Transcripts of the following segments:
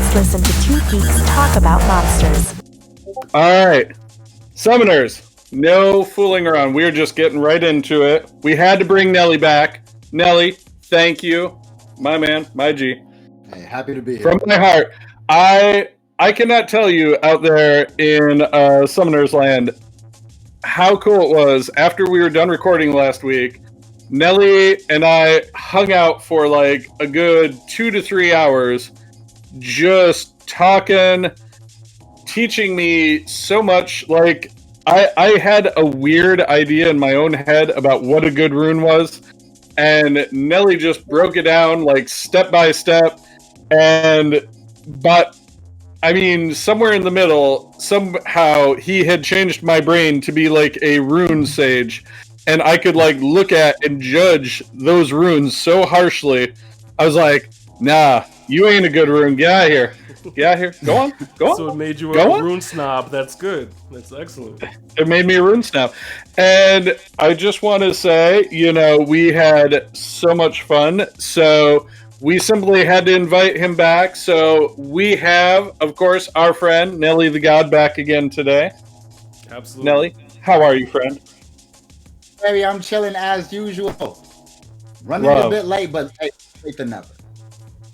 Please listen to two geeks talk about monsters. All right, Summoners, no fooling around. We're just getting right into it. We had to bring Nelly back. Nelly, thank you. My man, my G. Hey, happy to be here. From my heart. I cannot tell you out there in Summoners Land how cool it was after we were done recording last week. Nelly and I hung out for like a good 2 to 3 hours just talking, teaching me so much. Like I had a weird idea in my own head about what a good rune was, and Nelly just broke it down like step by step. But I mean, somewhere in the middle, somehow he had changed my brain to be like a rune sage, and I could like look at and judge those runes so harshly. I was like, nah, you ain't a good rune. Get out of here. Get out of here. Go on. Go on. So it made you a rune snob. That's good. That's excellent. It made me a rune snob. And I just want to say, we had so much fun. So we simply had to invite him back. So we have, of course, our friend NellytheGod back again today. Absolutely. Nelly, how are you, friend? Baby, I'm chilling as usual. Running a bit late, but hey, late than never.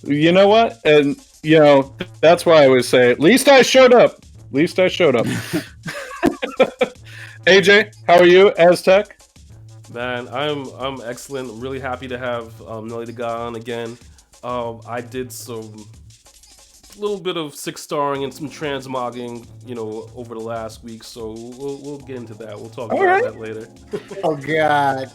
You know what? And, that's why I always say, at least I showed up. AJ, how are you, Aztec? Man, I'm excellent. Really happy to have NellytheGod on again. I did some little bit of 6-starring and some transmogging, over the last week. So we'll get into that. We'll talk about that later. Oh God.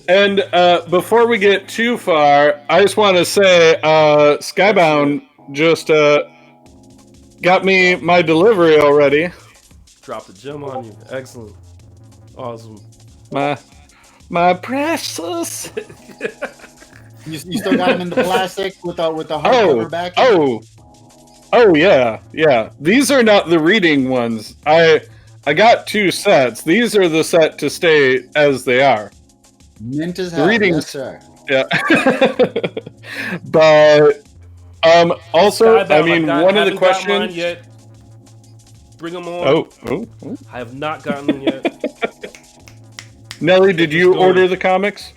And before we get too far, I just want to say, Skybound just got me my delivery already. Dropped a gem on you. Excellent. Awesome. My precious. You still got them in the plastic with the hardcover backing? Oh yeah. These are not the reading ones. I got 2 sets. These are the set to stay as they are. Mint as hell. Yes, sir. Yeah. But also, I mean, one of the questions. Yet. Bring them on. Oh. I have not gotten them yet. Nelly, did you order the comics?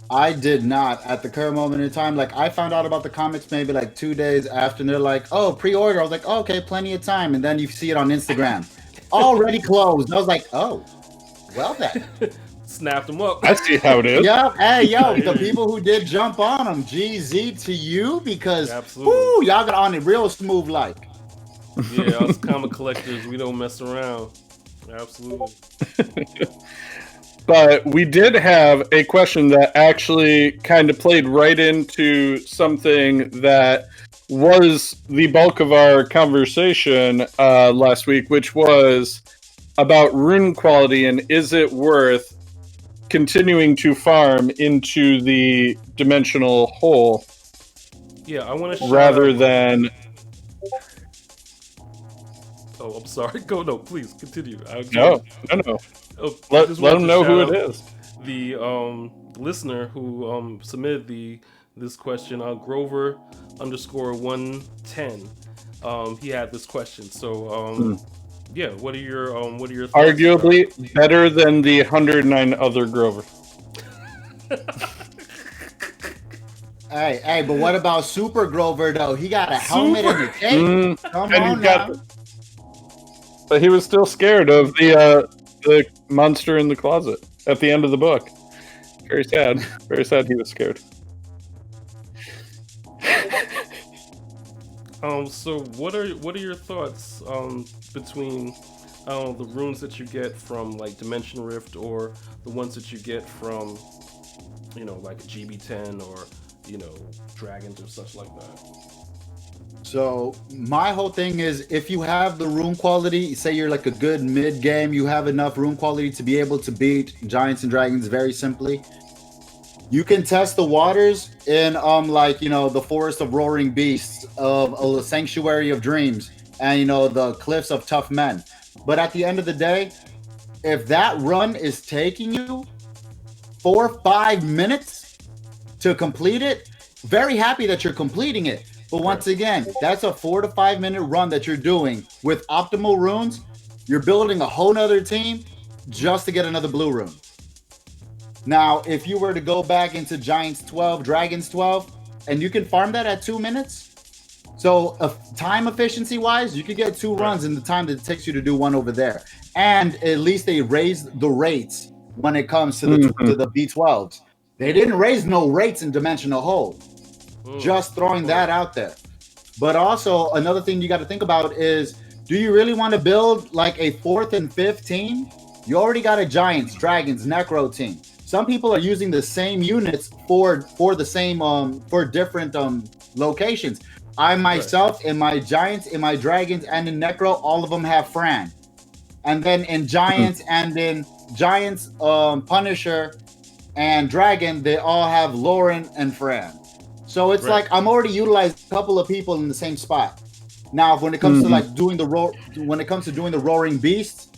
I did not at the current moment in time. Like, I found out about the comics maybe like 2 days after, and they're like, "Oh, pre-order." I was like, oh, "Okay, plenty of time." And then you see it on Instagram, already closed. I was like, "Oh, well then." Snapped them up. I see how it is. Yeah, hey, yo, the people who did jump on them, GZ to you, because y'all got on it real smooth like. Yeah, us comic collectors, we don't mess around. Absolutely. But we did have a question that actually kind of played right into something that was the bulk of our conversation last week, which was about rune quality and is it worth continuing to farm into the dimensional hole? Yeah, I want to rather than. Oh, I'm sorry. Go, no, please continue. No. Oh, let them know who it is. The listener who submitted this question, Grover _110. He had this question. So yeah, what are your thoughts? Arguably better than the 109 other Grover. Hey, but what about Super Grover though? He got a helmet and a cape. Come on now. But he was still scared of the monster in the closet at the end of the book. Very sad. Very sad he was scared. So what are your thoughts between the runes that you get from like Dimension Rift or the ones that you get from like a GB10 or dragons or such like that? So my whole thing is, if you have the rune quality, say you're like a good mid game, you have enough rune quality to be able to beat giants and dragons very simply. You can test the waters in the forest of roaring beasts, of a sanctuary of dreams, and the cliffs of tough men. But at the end of the day, if that run is taking you 4 or 5 minutes to complete it, very happy that you're completing it. But once again, that's a 4 to 5 minute run that you're doing with optimal runes. You're building a whole nother team just to get another blue rune. Now, if you were to go back into Giants 12, Dragons 12, and you can farm that at 2 minutes. So time efficiency wise, you could get 2 runs in the time that it takes you to do one over there. And at least they raised the rates when it comes to the B12s. They didn't raise no rates in Dimensional Hole. Just throwing that out there. But also another thing you got to think about is, do you really want to build like a 4th and 5th team? You already got a Giants, Dragons, Necro team. Some people are using the same units for the same for different locations. I myself in my Giants, in my Dragons, and in Necro, all of them have Fran. And then in Giants and in Giants, Punisher, and Dragon, they all have Lauren and Fran. So it's like I'm already utilizing a couple of people in the same spot. Now, when it comes to like doing the Roaring Beasts,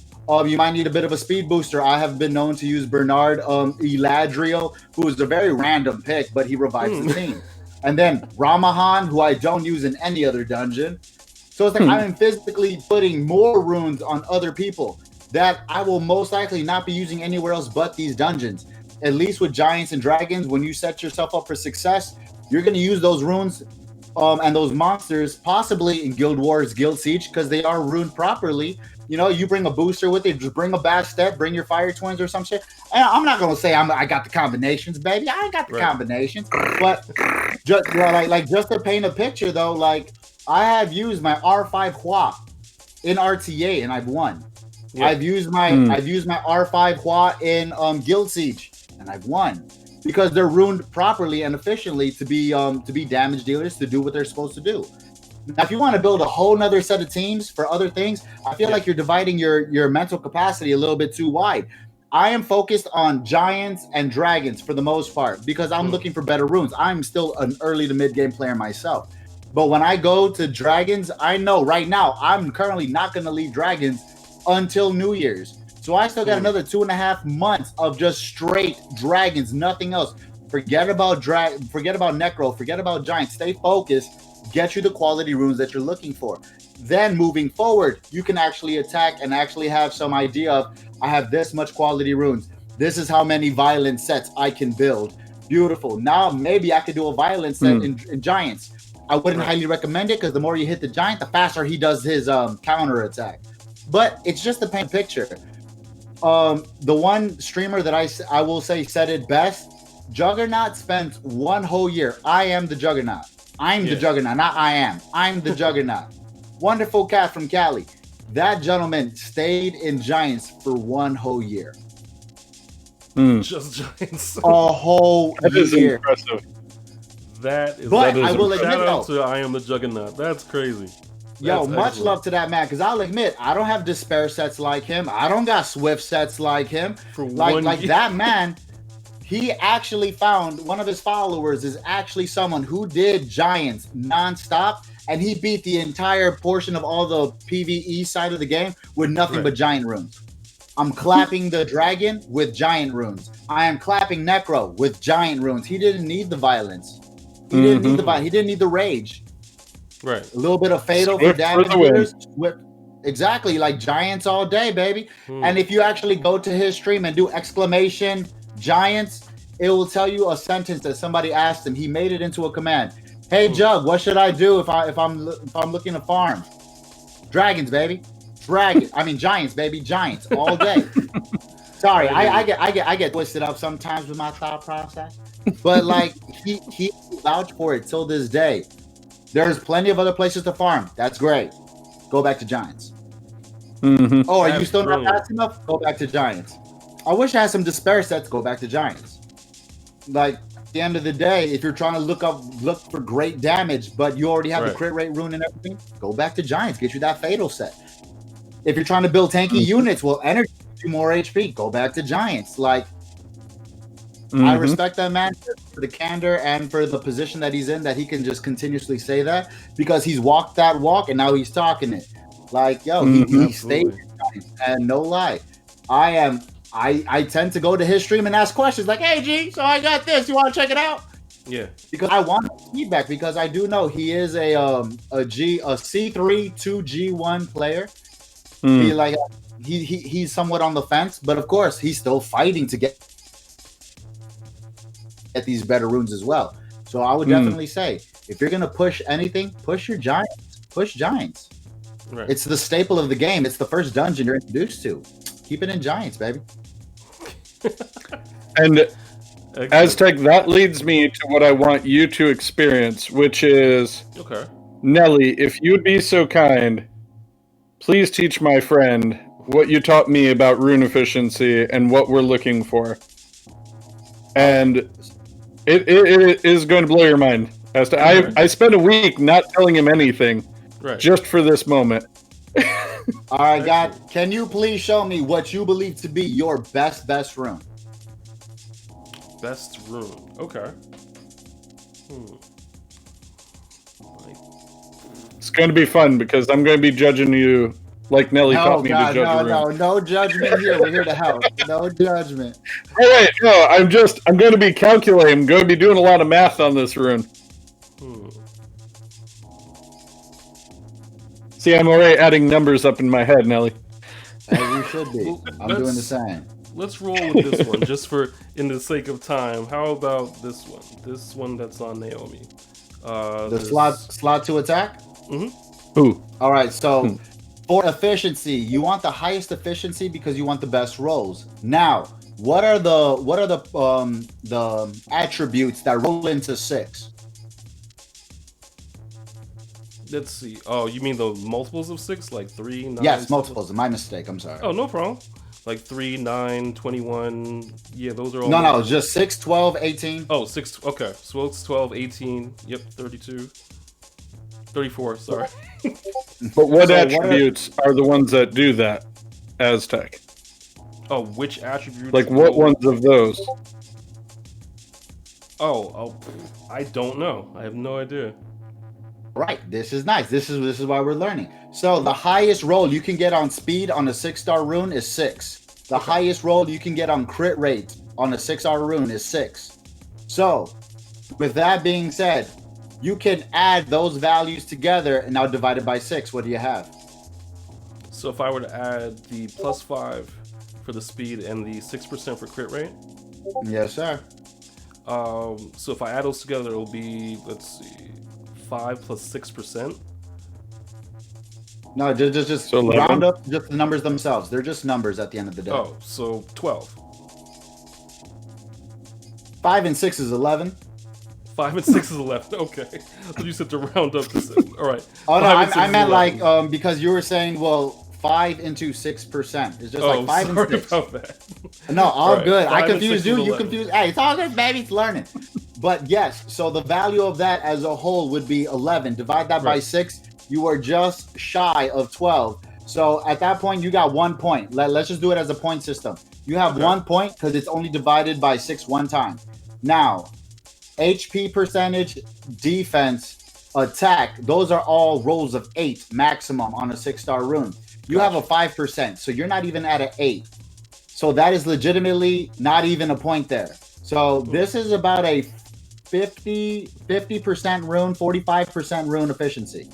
you might need a bit of a speed booster. I have been known to use Bernard Eladriel, who is a very random pick, but he revives the team. And then Ramahan, who I don't use in any other dungeon. So it's like I'm physically putting more runes on other people that I will most likely not be using anywhere else but these dungeons. At least with Giants and Dragons, when you set yourself up for success, you're going to use those runes and those monsters possibly in Guild Wars, Guild Siege, because they are runed properly. You know, you bring a booster with it, just bring a Bastet, bring your Fire Twins or some shit. And I'm not going to say I got the combinations, baby. I ain't got the combinations. But just to paint a picture, though, like I have used my R5 Hua in RTA and I've won. Yeah. I've used my R5 Hua in Guild Siege and I've won. Because they're runed properly and efficiently to be damage dealers, to do what they're supposed to do. Now, if you want to build a whole nother set of teams for other things, I feel like you're dividing your mental capacity a little bit too wide. I am focused on Giants and Dragons for the most part because I'm looking for better runes. I'm still an early to mid game player myself. But when I go to Dragons, I know right now I'm currently not going to leave Dragons until New Year's. So I still got another 2.5 months of just straight Dragons, nothing else. Forget about Necro, forget about Giants. Stay focused, get you the quality runes that you're looking for. Then moving forward, you can actually attack and actually have some idea of, I have this much quality runes. This is how many violent sets I can build. Beautiful. Now maybe I could do a violent set in Giants. I wouldn't highly recommend it because the more you hit the Giant, the faster he does his counter attack. But it's just to paint a picture. The one streamer that I will say said it best, Juggernaut spent 1 whole year. I am the Juggernaut. I'm the Juggernaut, not I am. I'm the Juggernaut. Wonderful cat from Cali. That gentleman stayed in Giants for 1 whole year. Just Giants. A whole year. That is impressive. That is. But that is I will admit, shout out to I am the Juggernaut. That's crazy. Yo, much love to that man, because I'll admit, I don't have despair sets like him. I don't got swift sets like him. Like that man, he actually found one of his followers is actually someone who did Giants nonstop, and he beat the entire portion of all the PvE side of the game with nothing but giant runes. I'm clapping the dragon with giant runes. I am clapping Necro with giant runes. He didn't need the violence. He didn't need the He didn't need the rage. Right. A little bit of fatal for damage dealers. Exactly, like Giants all day, baby. And if you actually go to his stream and do exclamation Giants, it will tell you a sentence that somebody asked him. He made it into a command. Hey Jug, what should I do if I'm looking to farm? Dragons, baby. Giants, baby. Giants all day. Sorry, I get twisted up sometimes with my thought process. But like he vouched for it till this day. There's plenty of other places to farm. That's great. Go back to Giants. Oh, are you still not fast enough? Go back to Giants. I wish I had some despair sets. Go back to Giants. Like at the end of the day, if you're trying to look for great damage, but you already have the crit rate rune and everything, go back to Giants. Get you that fatal set. If you're trying to build tanky units, well, energy gives you more HP. Go back to Giants. Like I respect that man for the candor and for the position that he's in, that he can just continuously say that because he's walked that walk and now he's talking it. Like, yo, he stayed in Giants. And no lie, I tend to go to his stream and ask questions like, hey G, so I got this, you want to check it out? Yeah. Because I want feedback, because I do know he is a C3 to G1 player. He like he's somewhat on the fence, but of course he's still fighting to get these better runes as well. So I would definitely say, if you're gonna push anything, push your giants. Push giants. Right. It's the staple of the game. It's the first dungeon you're introduced to. Keep it in giants, baby. And Aztec, that leads me to what I want you to experience, which is, Okay. Nelly, if you'd be so kind, please teach my friend what you taught me about rune efficiency and what we're looking for. And it is going to blow your mind. As to, I spent a week not telling him anything, just for this moment. All right, God, can you please show me what you believe to be your best rune? Best rune. Okay. It's going to be fun because I'm going to be judging you like Nelly taught me to judge a rune. No judgment here. We're here to help. No judgment. All right, no, I'm going to be calculating. I'm going to be doing a lot of math on this rune. See, I'm already adding numbers up in my head, Nelly. As you should be. I'm doing the same. Let's roll with this one, just for in the sake of time. How about this one? This one that's on Naomi. The slot to attack? Mm-hmm. Ooh. All right, so for efficiency, you want the highest efficiency because you want the best rolls. Now, what are the attributes that roll into 6? Let's see. Oh, you mean the multiples of 6, like 3, 9? Yes, multiples. My mistake. I'm sorry. Oh, no problem. Like 3, 9, 21. Yeah, those are all. No, just 6, 12, 18. Oh, 6. Okay. So it's 12, 18. Yep, 32. 34, sorry. But what attributes are the ones that do that, Aztec? Oh, which attributes? Like, what ones of those? Oh, I don't know. I have no idea. Right, this is nice. This is why we're learning. So the highest roll you can get on speed on a 6-star rune is 6. The highest roll you can get on crit rate on a 6-star rune is 6. So, with that being said, you can add those values together and now divide it by 6. What do you have? So if I were to add the +5 for the speed and the 6% for crit rate? Yes, sir. So if I add those together, it'll be, let's see, 5 plus 6%. No, just so round up just the numbers themselves. They're just numbers at the end of the day. Oh, so 12. 5 and 6 is 11. 5 and 6 is 11. Okay. I thought you said to round up to 6. All right. Oh, no, I meant like, because you were saying, well, 5 into 6%. It's just like 5 and 6. Sorry about that. No, all right. good. I 5 and confused 6 you. is You 11. confused. Hey, it's all good, baby. It's learning. But yes, so the value of that as a whole would be 11. Divide that by 6. You are just shy of 12. So at that point, you got 1 point. Let's just do it as a point system. You have 1 point because it's only divided by 6 one time. Now, HP percentage, defense, attack, those are all rolls of 8 maximum on a 6-star rune. You have a 5%, so you're not even at an 8. So that is legitimately not even a point there. So this is about a 50% rune, 45% rune efficiency.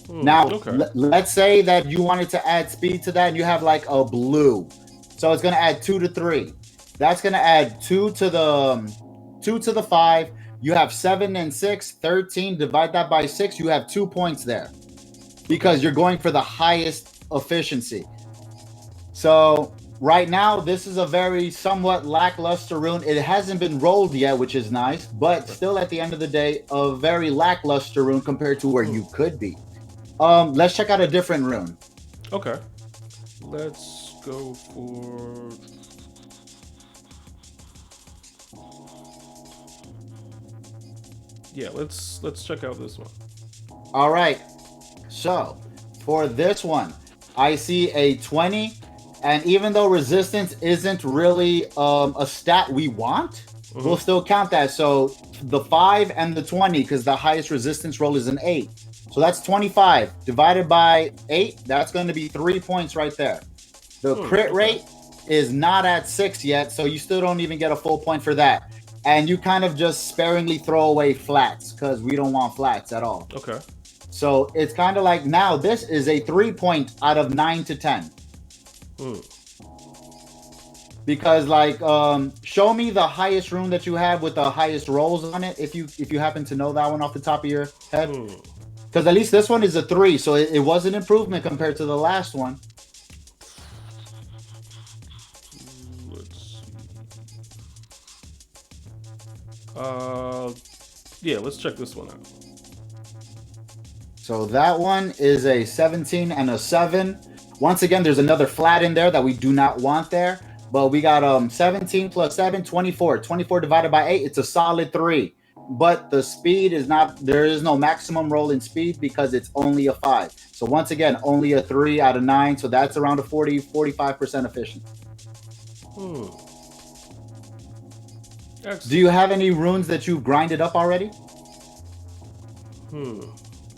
Now, let's say that you wanted to add speed to that and you have like a blue. So it's going to add 2 to 3. That's going to add 2 to the 5. You have 7 and 6, 13. Divide that by 6. You have 2 points there because you're going for the highest efficiency. So right now, this is a very somewhat lackluster rune. It hasn't been rolled yet, which is nice, but still at the end of the day, a very lackluster rune compared to where you could be. Let's check out a different rune. Okay. Let's go for... Yeah, let's check out this one. All right. So, for this one, I see a 20, and even though resistance isn't really a stat we want, we'll still count that. So, the 5 and the 20, because the highest resistance roll is an 8. So that's 25 divided by 8. That's going to be 3 points right there. The crit rate is not at 6 yet, so you still don't even get a full point for that. and you kind of just sparingly throw away flats because we don't want flats at all. Okay. So it's kind of like now this is a 3-point out of 9 to 10. Because like show me the highest rune that you have with the highest rolls on it if you happen to know that one off the top of your head. Because at least this one is a 3, so it was an improvement compared to the last one. Let's see. Yeah, let's check this one out. So that one is a 17 and a 7. Once again, there's another flat in there that we do not want there. But we got 17 plus 7, 24. 24 divided by 8, it's a solid 3. But the speed is not, there is no maximum roll in speed because it's only a 5. So once again, only a 3 out of 9. So that's around a 45% efficient. Excellent. Do you have any runes that you've grinded up already?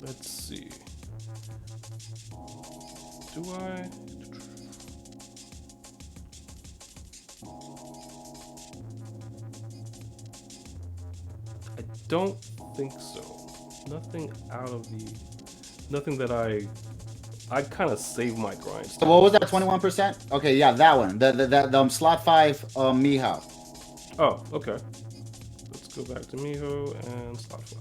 Let's see. Do I? I don't think so. Nothing out of the... Nothing that I kind of saved my grind. So what was that, 21%? Okay, yeah, that one. The slot 5 Mihao. Oh, okay. Let's go back to Miho and slot 5.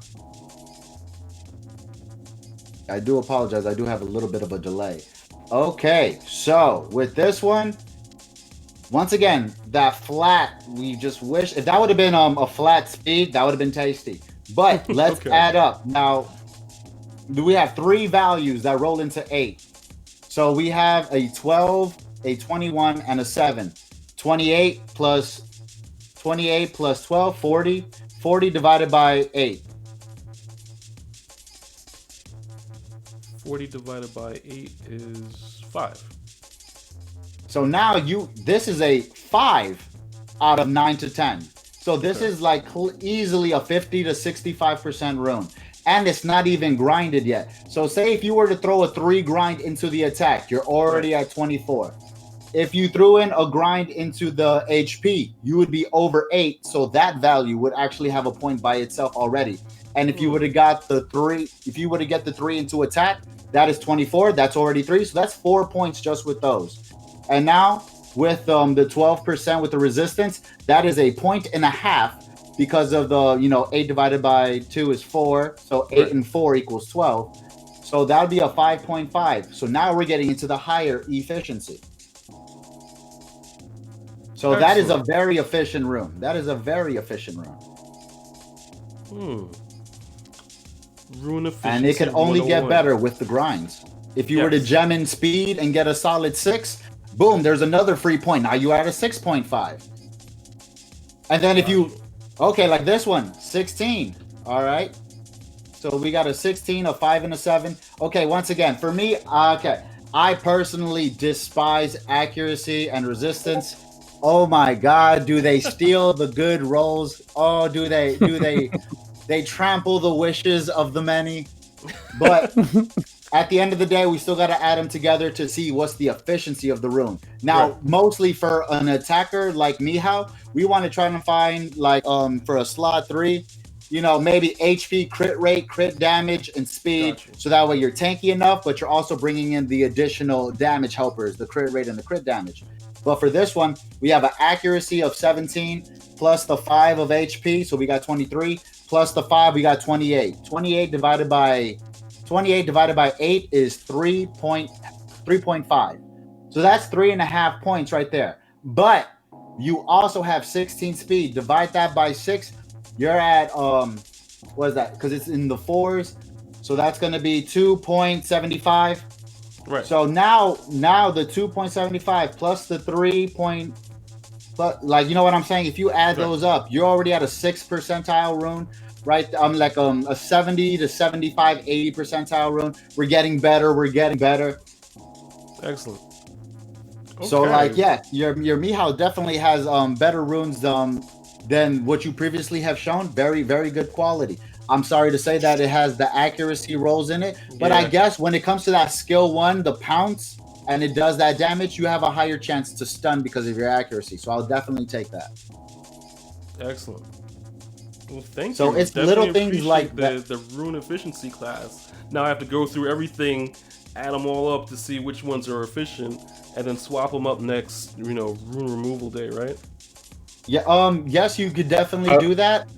I do apologize. I do have a little bit of a delay. Okay, so with this one, once again, that flat, we just wish... If that would have been a flat speed, that would have been tasty. But let's Okay. add up. Now, we have 3 values that roll into 8. So we have a 12, a 21, and a 7. 28 plus 12, 40. 40 divided by 8. 40 divided by 8 is 5. So now this is a 5 out of 9 to 10. So this Okay. is like easily a 50 to 65% rune. And it's not even grinded yet. So say if you were to throw a 3 grind into the attack, you're already at 24. If you threw in a grind into the HP, you would be over 8. So that value would actually have a point by itself already. And if you would have got the 3, if you were to get the 3 into attack, that is 24. That's already 3. So that's 4 points just with those. And now with the 12% with the resistance, that is a 1.5 because of the 8 divided by 2 is 4. So 8 Right. and 4 equals 12. So that would be a 5.5. So now we're getting into the higher efficiency. So that is a Excellent. very efficient rune. That is a very efficient rune. Rune efficiency. And it can only get 101. better with the grinds. If you were to Yes. gem in speed and get a solid 6, boom, there's another free point. Now you add a 6.5. And then if you, okay, like this one, 16. All right. So we got a 16, a 5, and a 7. Okay, once again, for me, okay, I personally despise accuracy and resistance. Oh my God, do they steal the good rolls? Oh, do they they trample the wishes of the many? But at the end of the day, we still got to add them together to see what's the efficiency of the rune. Now, Right. mostly for an attacker like Mihao, we want to try and find like for a slot 3, maybe HP, crit rate, crit damage, and speed. Gotcha. So that way you're tanky enough, but you're also bringing in the additional damage helpers, the crit rate and the crit damage. But for this one, we have an accuracy of 17 plus the 5 of HP, so we got 23, plus the 5, we got 28. 28 divided by 8 is 3.5. So that's 3.5 points right there. But you also have 16 speed. Divide that by 6, you're at what is that? Because it's in the 4s. So that's going to be 2.75. Right. So now the 2.75 plus the 3. But like, you know what I'm saying? If you add Right. those up, you're already at a 6th percentile rune, right? Like a 70 to 75, 80 percentile rune. We're getting better. Excellent. So Okay. like, yeah, your Mihao definitely has better runes than what you previously have shown. Very, very good quality. I'm sorry to say that it has the accuracy rolls in it, but I Yeah. guess when it comes to that skill 1, the pounce, and it does that damage, you have a higher chance to stun because of your accuracy. So I'll definitely take that. Excellent. Well, thank So you. it's Definitely little things like appreciate that. the rune efficiency class. Now I have to go through everything, add them all up to see which ones are efficient, and then swap them up next, rune removal day, right? Yeah. Yes, you could definitely Uh, do that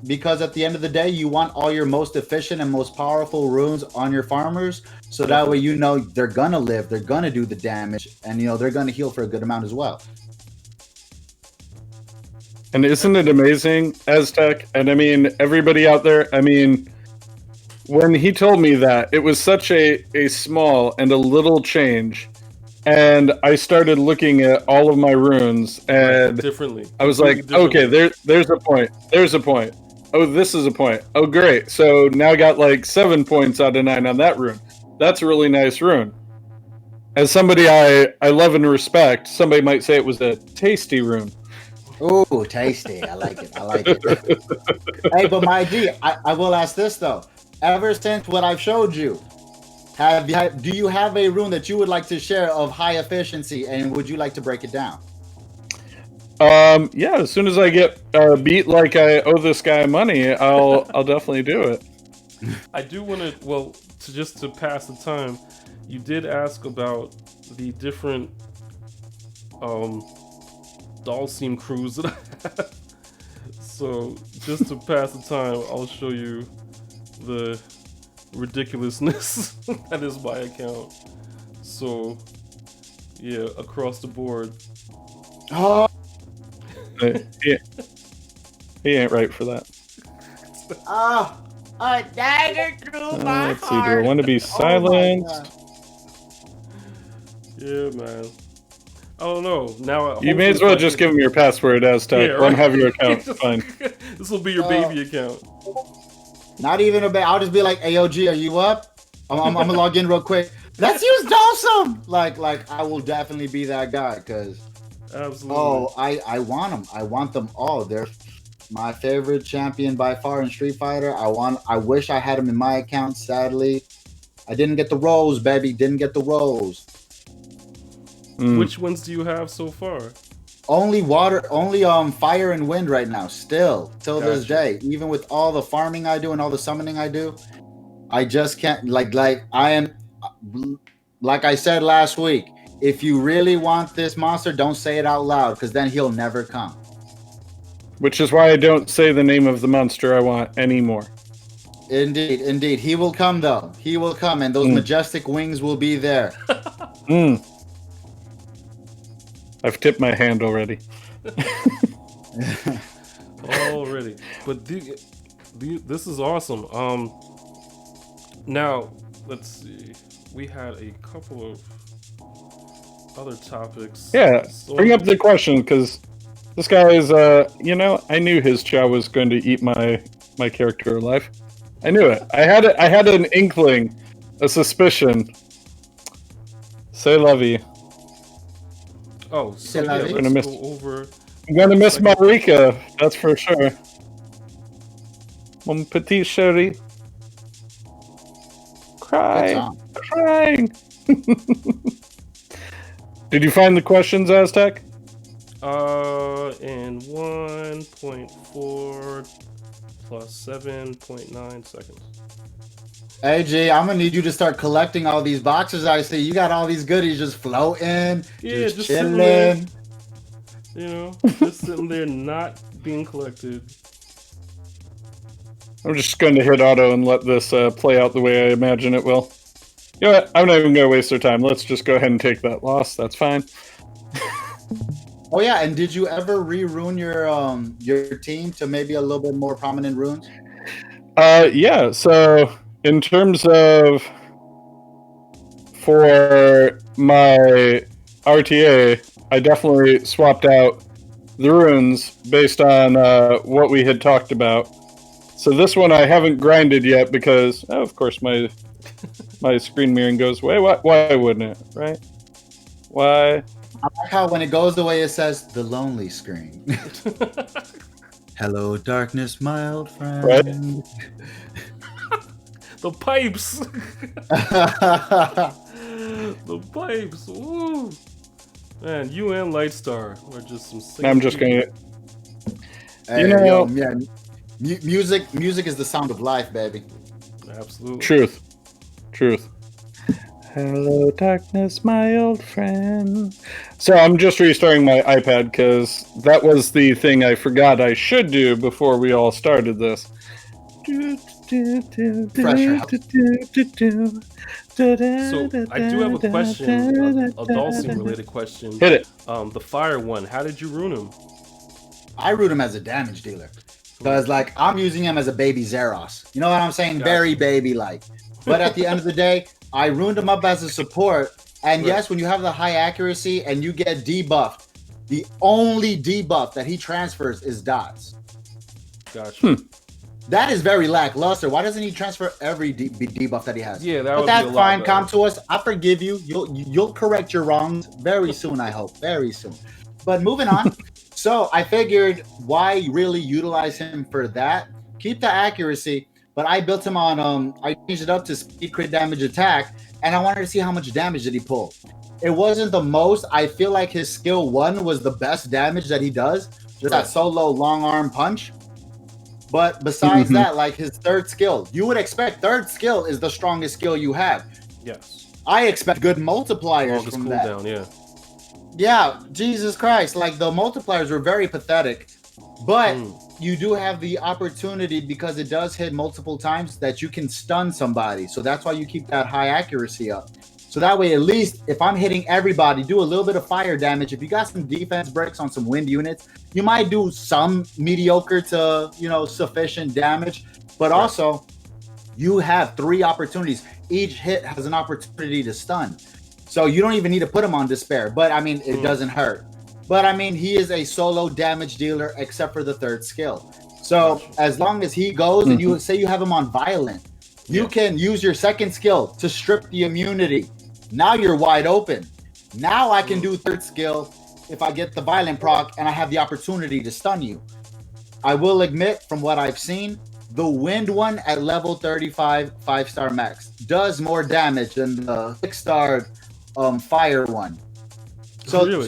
because at the end of the day, you want all your most efficient and most powerful runes on your farmers, so that way you know they're gonna live, they're gonna do the damage, and they're gonna heal for a good amount as well. And isn't it amazing, Aztec? And I mean, everybody out there, I mean, when he told me that, it was such a small and a little change. And I started looking at all of my runes, and differently. I was like, okay, there's a point. There's a point. Oh, this is a point. Oh, great. So now I got like 7 points out of 9 on that rune. That's a really nice rune. As somebody I love and respect, somebody might say it was a tasty rune. Ooh, tasty. I like it. I like it. Hey, but my G, I will ask this though. Ever since what I've showed you, do you have a rune that you would like to share of high efficiency, and would you like to break it down? Yeah, as soon as I get beat like I owe this guy money, I'll definitely do it. I do want to, just to pass the time, you did ask about the different Dalseem crews that I have. So just to pass the time, I'll show you the ridiculousness that is my account. So yeah, across the board. Oh, He ain't right for that. a dagger through my Let's see, do I want to be silenced? Yeah, man. I don't know. Now You may as well just give him your password, Aztec. Yeah, Let him right. have your account. Fine. This will be your baby account. Not even a bit. I'll just be like, AOG, are you up? I'm gonna log in real quick. Let's use Dalsum. Like I will definitely be that guy because. Absolutely. Oh, I want them. I want them all. They're my favorite champion by far in Street Fighter. I wish I had them in my account. Sadly, I didn't get the rolls, baby. Didn't get the rolls. Which ones do you have so far? Only fire and wind right now. Still, till this day. Even with all the farming I do and all the summoning I do, I just can't. Like I am. Like I said last week, if you really want this monster, don't say it out loud, because then he'll never come. Which is why I don't say the name of the monster I want anymore. Indeed, indeed. He will come, though. He will come, and those majestic wings will be there. I've tipped my hand already. Already. But this is awesome. Now, let's see. We had a couple of other topics. Yeah, So, bring up the question, because this guy is, I knew his chow was going to eat my character alive. I knew it. I had an inkling, a suspicion. Say lovey. Oh, so yeah, I'm let's go over. I'm gonna miss Marika, that's for sure. Mon petit chéri. Crying. Did you find the questions, Aztec? In 1.4 plus 7.9 seconds. Hey, G, I'm gonna need you to start collecting all these boxes. I see you got all these goodies just floating, Yeah, just sitting there, chilling. just sitting there not being collected. I'm just going to hit auto and let this play out the way I imagine it will. You know what? I'm not even going to waste their time. Let's just go ahead and take that loss. That's fine. Oh yeah, and did you ever re-rune your team to maybe a little bit more prominent runes? Yeah. So in terms of for my RTA, I definitely swapped out the runes based on what we had talked about. So this one I haven't grinded yet because, of course, my screen mirroring goes away. Why wouldn't it, right? Why? I like how when it goes away, it says the lonely screen. Hello, darkness, mild friend. Right? The pipes. The pipes. Woo. Man, you and Lightstar are just some sick Hey, I'm just going to... yo, yeah. Music is the sound of life, baby. Absolutely. Truth. Hello, darkness, my old friend. So I'm just restarting my iPad because that was the thing I forgot I should do before we all started this. Pressure. So I do have a question, a Dawson related question. Hit it. The fire one. How did you ruin him? I root him as a damage dealer because, like, I'm using him as a baby Zeros. You know what I'm saying? Very baby-like. But at the end of the day, I ruined him up as a support. And yes, when you have the high accuracy and you get debuffed, the only debuff that he transfers is dots. Gotcha. That is very lackluster. Why doesn't he transfer every debuff that he has? Yeah, but that's fine. Come to us. I forgive you. You'll correct your wrongs very soon, I hope. Very soon. But moving on. So I figured, why really utilize him for that? Keep the accuracy, but I built him on, I changed it up to speed, crit damage, attack, and I wanted to see how much damage did he pull. It wasn't the most. I feel like his skill 1 was the best damage that he does. Just that solo long arm punch. But besides that, like his third skill, you would expect third skill is the strongest skill you have. Yes. I expect good multipliers from that. Cooldown, yeah. Yeah, Jesus Christ. Like the multipliers were very pathetic. But you do have the opportunity, because it does hit multiple times, that you can stun somebody. So that's why you keep that high accuracy up. So that way, at least if I'm hitting everybody, do a little bit of fire damage. If you got some defense breaks on some wind units, you might do some mediocre to, sufficient damage. But also, you have 3 opportunities. Each hit has an opportunity to stun. So you don't even need to put him on despair. But I mean, it doesn't hurt. But I mean, he is a solo damage dealer except for the third skill. So as long as he goes and you say you have him on violent, you can use your second skill to strip the immunity. Now you're wide open. Now I can do third skill if I get the violent proc and I have the opportunity to stun you. I will admit, from what I've seen, the wind one at level 35 5-star max does more damage than the 6-star fire one. So Really?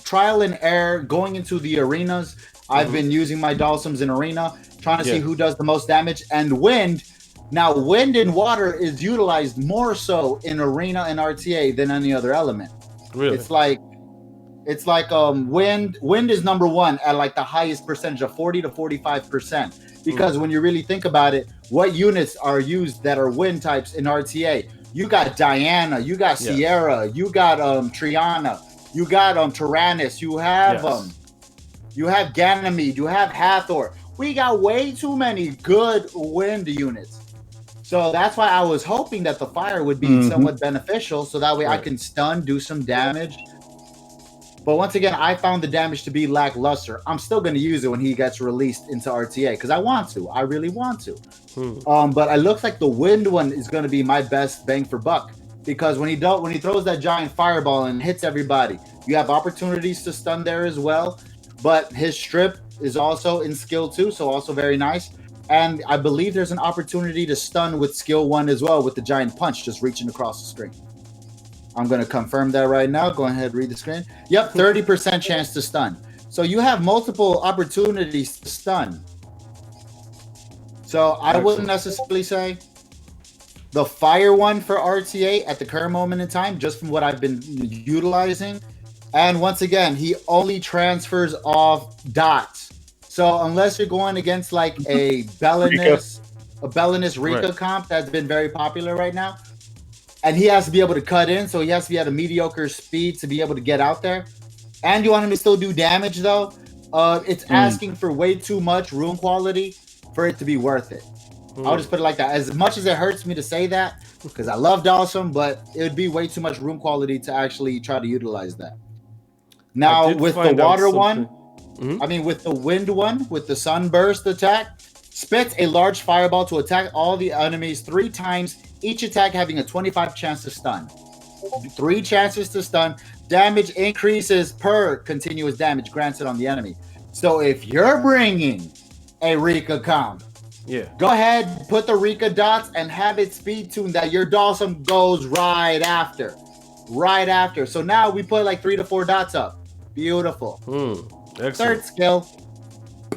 Trial and error going into the arenas. I've been using my Dawsums in arena, trying to see who does the most damage. And wind, now wind and water is utilized more so in arena and RTA than any other element. Really? It's like wind is number 1 at like the highest percentage of 40 to 45%. Because when you really think about it, what units are used that are wind types in RTA? You got Diana, you got Sierra, you got Triana, you got Tyrannus, you have Ganymede, you have Hathor. We got way too many good wind units. So that's why I was hoping that the fire would be somewhat beneficial, so that way I can stun, do some damage. But once again, I found the damage to be lackluster. I'm still going to use it when he gets released into RTA because I want to. I really want to. But it looks like the wind one is going to be my best bang for buck, because when he throws that giant fireball and hits everybody, you have opportunities to stun there as well. But his strip is also in skill 2, so also very nice. And I believe there's an opportunity to stun with skill 1 as well, with the giant punch just reaching across the screen. I'm going to confirm that right now. Go ahead, read the screen. Yep, 30% chance to stun. So you have multiple opportunities to stun. So I wouldn't necessarily say the fire one for RTA at the current moment in time, just from what I've been utilizing. And once again, he only transfers off dots. So unless you're going against like a Belinus Rika comp that's been very popular right now, and he has to be able to cut in, so he has to be at a mediocre speed to be able to get out there. And you want him to still do damage, though. It's asking for way too much rune quality for it to be worth it. I'll just put it like that. As much as it hurts me to say that, because I love Dawson, but it would be way too much rune quality to actually try to utilize that. Now, with the water one, with the wind one, with the sunburst attack, spits a large fireball to attack all the enemies 3 times, each attack having a 25 chance to stun. 3 chances to stun. Damage increases per continuous damage granted on the enemy. So if you're bringing a Rika comp, go ahead, put the Rika dots and have it speed tuned that your Dawson goes right after. So now we put like 3 to 4 dots up. Beautiful. Excellent. Third skill.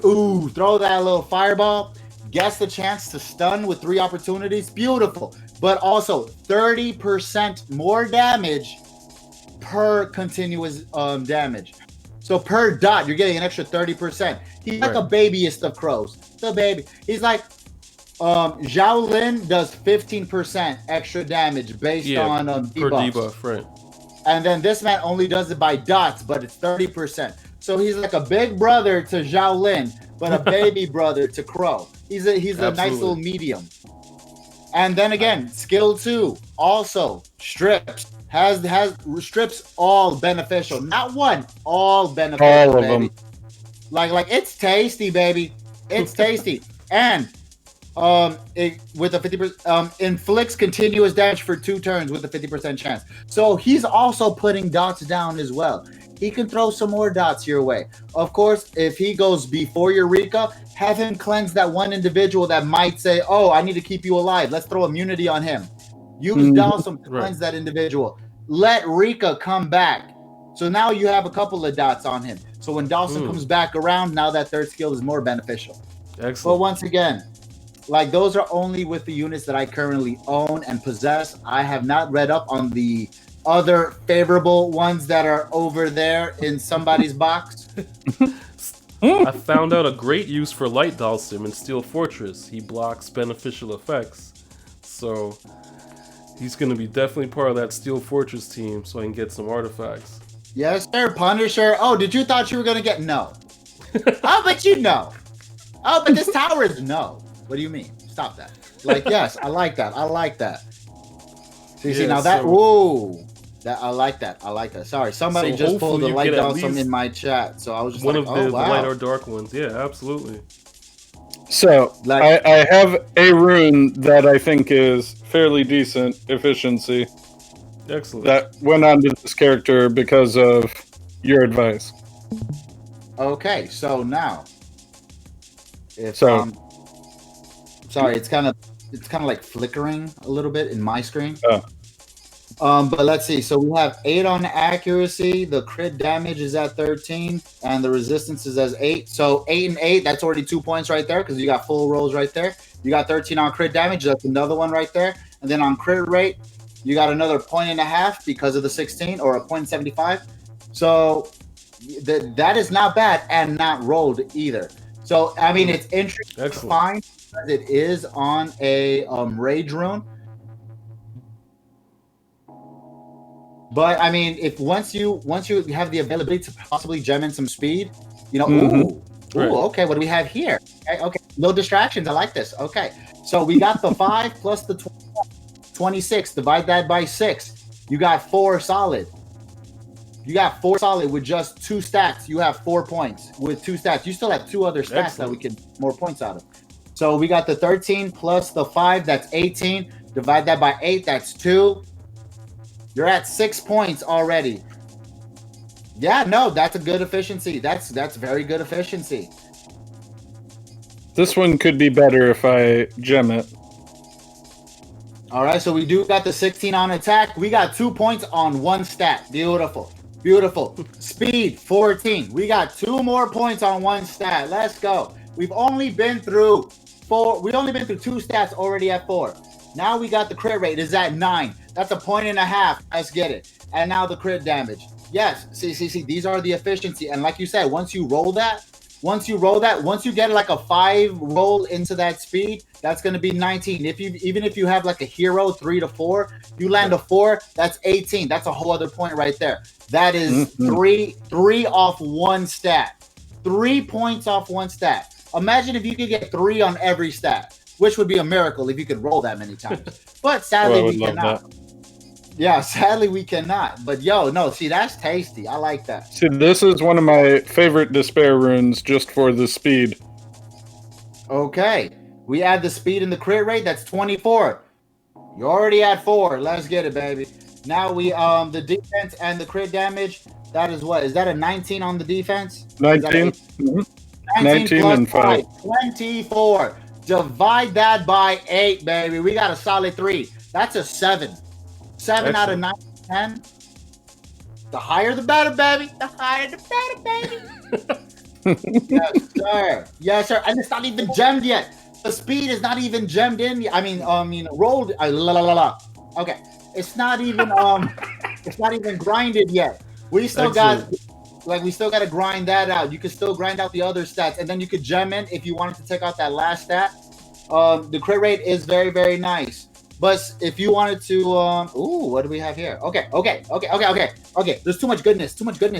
throw that little fireball. Gets the chance to stun with 3 opportunities. Beautiful. But also 30% more damage per continuous damage. So per dot, you're getting an extra 30%. He's like a babyest of crows. The baby. He's like Zhao Lin does 15% extra damage based on debuffs. Per debuff, right. And then this man only does it by dots, but it's 30%. So he's like a big brother to Zhao Lin, but a baby brother to Crow. He's a nice little medium. And then again, skill 2 also strips. Has strips all beneficial. Not one, all beneficial. All of baby. them. Like it's tasty, baby. It's tasty. And with a 50% inflicts continuous damage for 2 turns with a 50% chance. So he's also putting dots down as well. He can throw some more dots your way. Of course, if he goes before Eureka, have him cleanse that one individual that might say, "Oh, I need to keep you alive. Let's throw immunity on him." Use Dawson to cleanse that individual. Let Rika come back. So now you have a couple of dots on him. So when Dawson comes back around, now that third skill is more beneficial. Excellent. But once again, like those are only with the units that I currently own and possess. I have not read up on the other favorable ones that are over there in somebody's box. I found out a great use for Light Dhalsim in Steel Fortress. He blocks beneficial effects. So he's going to be definitely part of that Steel Fortress team so I can get some artifacts. Yes, sir, Punisher. Oh, did you thought you were going to get no? Oh, but you know. Oh, but this tower is no. What do you mean? Stop that. Like, yes, I like that. I like that. See, now that, whoa. That I like that. I like that. Sorry, somebody just pulled the light down some in my chat, so I was just one like, of the wow. light or dark ones. Yeah, absolutely. So I have a rune that I think is fairly decent efficiency. Excellent. That went onto this character because of your advice. Okay, so now, if So- sorry, it's kind of like flickering a little bit in my screen. Oh. But let's see. So we have 8 on accuracy. The crit damage is at 13, and the resistance is as 8. So 8 and 8, that's already 2 points right there because you got full rolls right there. You got 13 on crit damage. That's another one right there. And then on crit rate, you got another 1.5 because of the 16 or a 0.75. So that is not bad and not rolled either. So I mean, it's interesting to find because it is on a rage rune. But I mean, if once you have the availability to possibly gem in some speed, you know, okay, what do we have here? Okay, no distractions. I like this. Okay, so we got the 5 plus the 26. Divide that by 6. You got 4 solid. You got 4 solid with just 2 stats. You have 4 points with 2 stats. You still have 2 other stats that we can more points out of. So we got the 13 plus the 5. That's 18. Divide that by 8. That's 2. You're at 6 points already. Yeah, no, that's a good efficiency. That's very good efficiency. This one could be better if I gem it. All right, so we do got the 16 on attack. We got 2 points on 1 stat. Beautiful. Beautiful. Speed, 14. We got 2 more points on 1 stat. Let's go. We've only been through 4. We've only been through 2 stats already at 4. Now we got the crit rate is at 9. That's a 1.5. Let's get it. And now the crit damage. Yes. See. These are the efficiency. And like you said, once you get like a 5 roll into that speed, that's going to be 19. Even if you have like a hero 3 to 4, you land a 4, that's 18. That's a whole other point right there. That is 3 off 1 stat. 3 points off 1 stat. Imagine if you could get 3 on every stat, which would be a miracle if you could roll that many times. But sadly, we cannot. Yeah, sadly we cannot. But yo, no, see, that's tasty. I like that. See, this is one of my favorite despair runes just for the speed. Okay. We add the speed and the crit rate, that's 24. You're already at 4. Let's get it, baby. Now we the defense and the crit damage, that is what? Is that a 19 on the defense? 19. 19 and 5. 24. Divide that by 8, baby. We got a solid 3. That's a 7. 7 out of 9, 10. The higher the better, baby. The higher the better, baby. Yes, sir. Yes, sir. And it's not even gemmed yet. The speed is not even gemmed in. I mean, rolled. La la la la. Okay, it's not even it's not even grinded yet. We still got we still got to grind that out. You can still grind out the other stats, and then you could gem in if you wanted to take out that last stat. The crit rate is very, very nice. But if you wanted to, ooh, what do we have here? Okay. There's too much goodness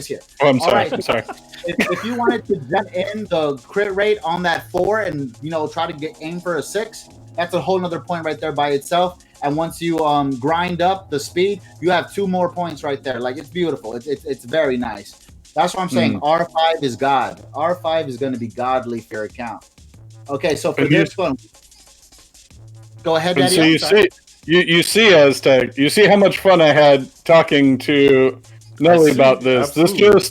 here. Oh, I'm sorry. All right. Sorry. If you wanted to gem in the crit rate on that 4 and try to aim for a 6, that's a whole nother point right there by itself. And once you grind up the speed, you have 2 more points right there. Like, it's beautiful. It's very nice. That's what I'm saying. R5 is God. R5 is going to be godly for your account. Okay, so for this one, go ahead, Daddy. So you see, Aztec, you see how much fun I had talking to Nelly about this. Absolutely.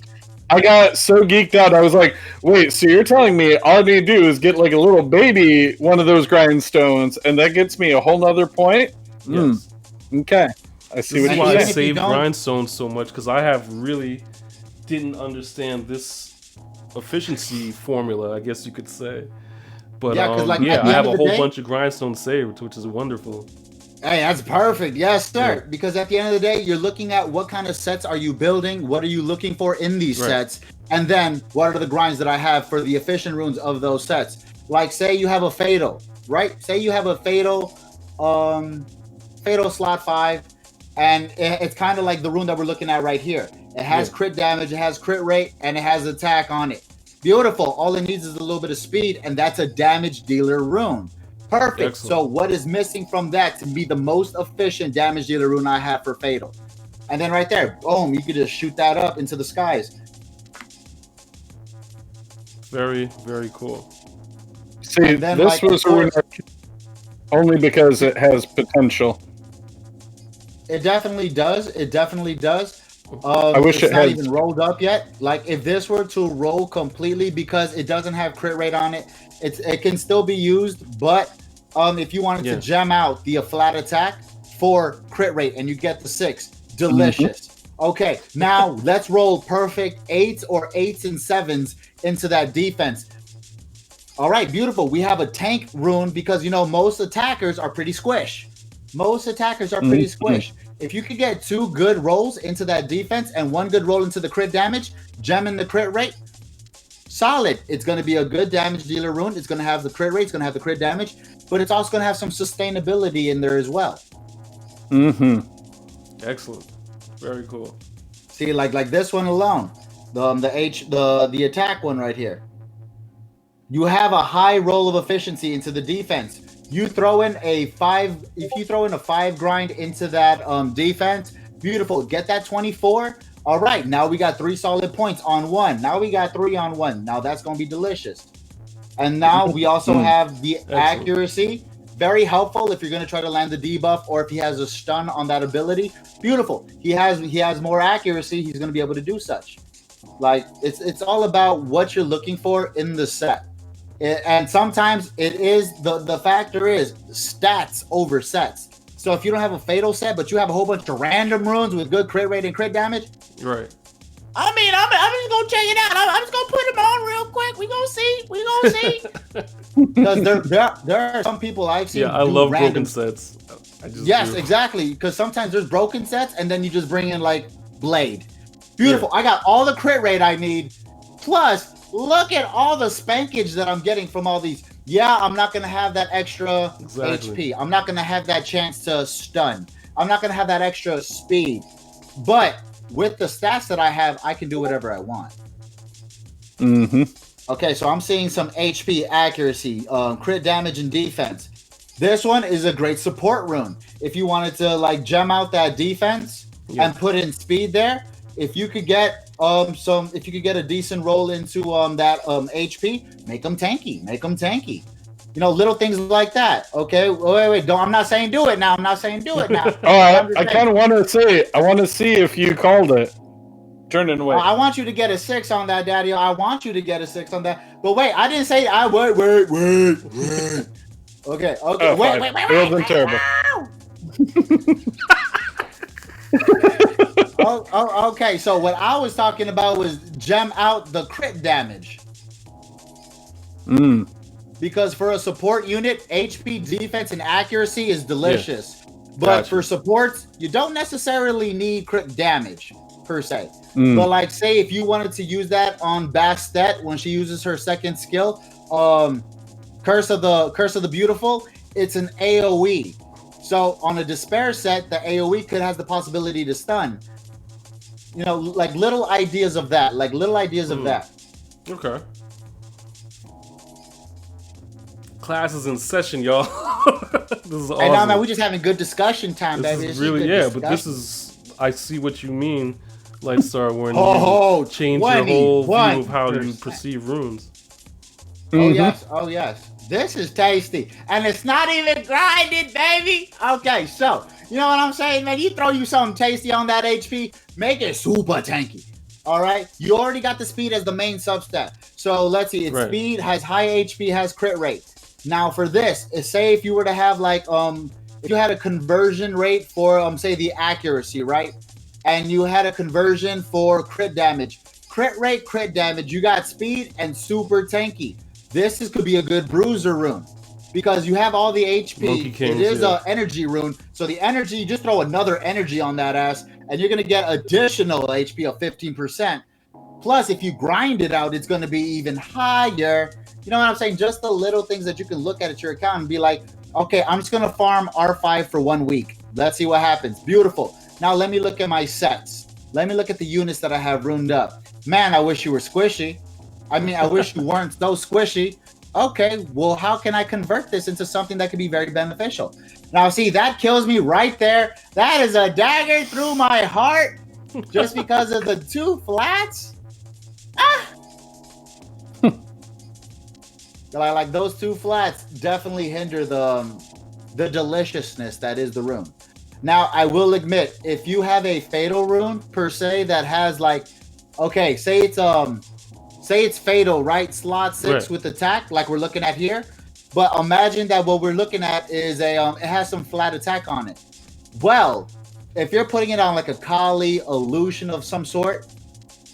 I got so geeked out. I was like, wait, so you're telling me all I need to do is get like a little baby one of those grindstones, and that gets me a whole nother point? Yes. Okay. I see This is what why you're I saying. saved grindstones so much, because I have really didn't understand this efficiency formula, I guess you could say. But Yeah, 'cause, like, at the I end have of a the whole day- bunch of grindstones saved, which is wonderful. Hey, that's perfect. Yes, sir. Yeah. Because at the end of the day, you're looking at what kind of sets are you building, what are you looking for in these Right. sets, and then what are the grinds that I have for the efficient runes of those sets. Like, say you have a fatal, right? Say you have a fatal slot 5, and it's kind of like the rune that we're looking at right here. It has crit damage, it has crit rate, and it has attack on it. Beautiful. All it needs is a little bit of speed, and that's a damage dealer rune. Perfect. Excellent. So what is missing from that to be the most efficient damage dealer rune I have for fatal? And then right there, boom, you could just shoot that up into the skies. Very, very cool. See, And then, this like, was of course- only because it has potential. It definitely does. It definitely does. I wish it's it not had- even rolled up yet. Like, if this were to roll completely, because it doesn't have crit rate on it, it can still be used. But if you wanted to gem out the flat attack for crit rate and you get the 6, delicious. Okay, now let's roll perfect 8s or 8s and 7s into that defense. All right, beautiful. We have a tank rune because most attackers are pretty squish. If you could get 2 good rolls into that defense and 1 good roll into the crit damage, gem in the crit rate, solid. It's going to be a good damage dealer rune. It's going to have the crit rate, it's going to have the crit damage, but it's also going to have some sustainability in there as well. Excellent. Very cool. See, like this one alone, the attack one right here. You have a high roll of efficiency into the defense. You throw in a 5. If you throw in a 5 grind into that defense, beautiful. Get that 24. All right, now we got 3 solid points on 1. Now we got 3 on 1. Now that's gonna be delicious. And now we also have the accuracy. Very helpful if you're gonna try to land the debuff or if he has a stun on that ability. Beautiful. He has more accuracy. He's gonna be able to do such. Like, it's all about what you're looking for in the set. And sometimes it is the factor is stats over sets. So if you don't have a fatal set, but you have a whole bunch of random runes with good crit rate and crit damage, Right. I mean, I'm just gonna check it out. I'm just gonna put them on real quick. We gonna see. Because there are some people I've seen. Yeah, I do love random broken sets. Yes, do. exactly. Because sometimes there's broken sets, and then you just bring in like Blade. Beautiful. I got all the crit rate I need. Plus, look at all the spankage that I'm getting from all these. Yeah, I'm not gonna have that extra HP. I'm not gonna have that chance to stun. I'm not gonna have that extra speed. But with the stats that I have, I can do whatever I want. Okay, so I'm seeing some HP, accuracy, crit damage, and defense. This one is a great support rune. If you wanted to like gem out that defense and put in speed there, if you could get a decent roll into that HP, make them tanky. Little things like that. Okay, wait. I'm not saying do it now. I kind of want to say. I want to see if you called it. Turn it away. I want you to get a 6 on that, Daddy. I want you to get a 6 on that. But wait, I didn't say I wait. Okay. Oh, Wait. It wasn't terrible. Okay, so what I was talking about was gem out the crit damage. Mm. Because for a support unit, HP, defense, and accuracy is delicious. But Gotcha. for supports, you don't necessarily need crit damage per se. Mm. But like, say if you wanted to use that on Bastet when she uses her second skill, Curse of the Beautiful, it's an AOE. So on a Despair set, the AOE could have the possibility to stun. You know, like little ideas of that. Okay. Class is in session, y'all. This is awesome. Hey, no, man, we're just having good discussion time, This baby. is This really, good yeah, discussion. but this is, I see what you mean, Lightstar, when Oh, you change your whole view of how you 21%. perceive runes. Oh yes. This is tasty, and it's not even grinded, baby. Okay, so you know what I'm saying, man. You throw you something tasty on that HP, make it super tanky. All right, you already got the speed as the main substat. So let's see, its Right. speed has high HP, has crit rate. Now for this, say if you were to have like if you had a conversion rate for say the accuracy, right, and you had a conversion for crit damage, crit rate, crit damage, you got speed and super tanky. This could be a good bruiser rune because you have all the HP. Monkey Kings, it is yeah. a energy rune, so the energy, you just throw another energy on that ass, and you're gonna get additional HP of 15%. Plus, if you grind it out, it's gonna be even higher. You know what I'm saying? Just the little things that you can look at your account and be like, okay, I'm just gonna farm R5 for 1 week. Let's see what happens. Beautiful. Now let me look at my sets. Let me look at the units that I have runed up. Man, I wish you were squishy. I mean, I wish you weren't so squishy. Okay, well, how can I convert this into something that could be very beneficial? Now, see, that kills me right there. That is a dagger through my heart just because of the 2 flats. Like those 2 flats definitely hinder the deliciousness that is the rune. Now, I will admit, if you have a fatal rune per se that has like, okay, say it's fatal, right? Slot 6 Right. with attack, like we're looking at here. But imagine that what we're looking at is it has some flat attack on it. Well, if you're putting it on like a Kali illusion of some sort,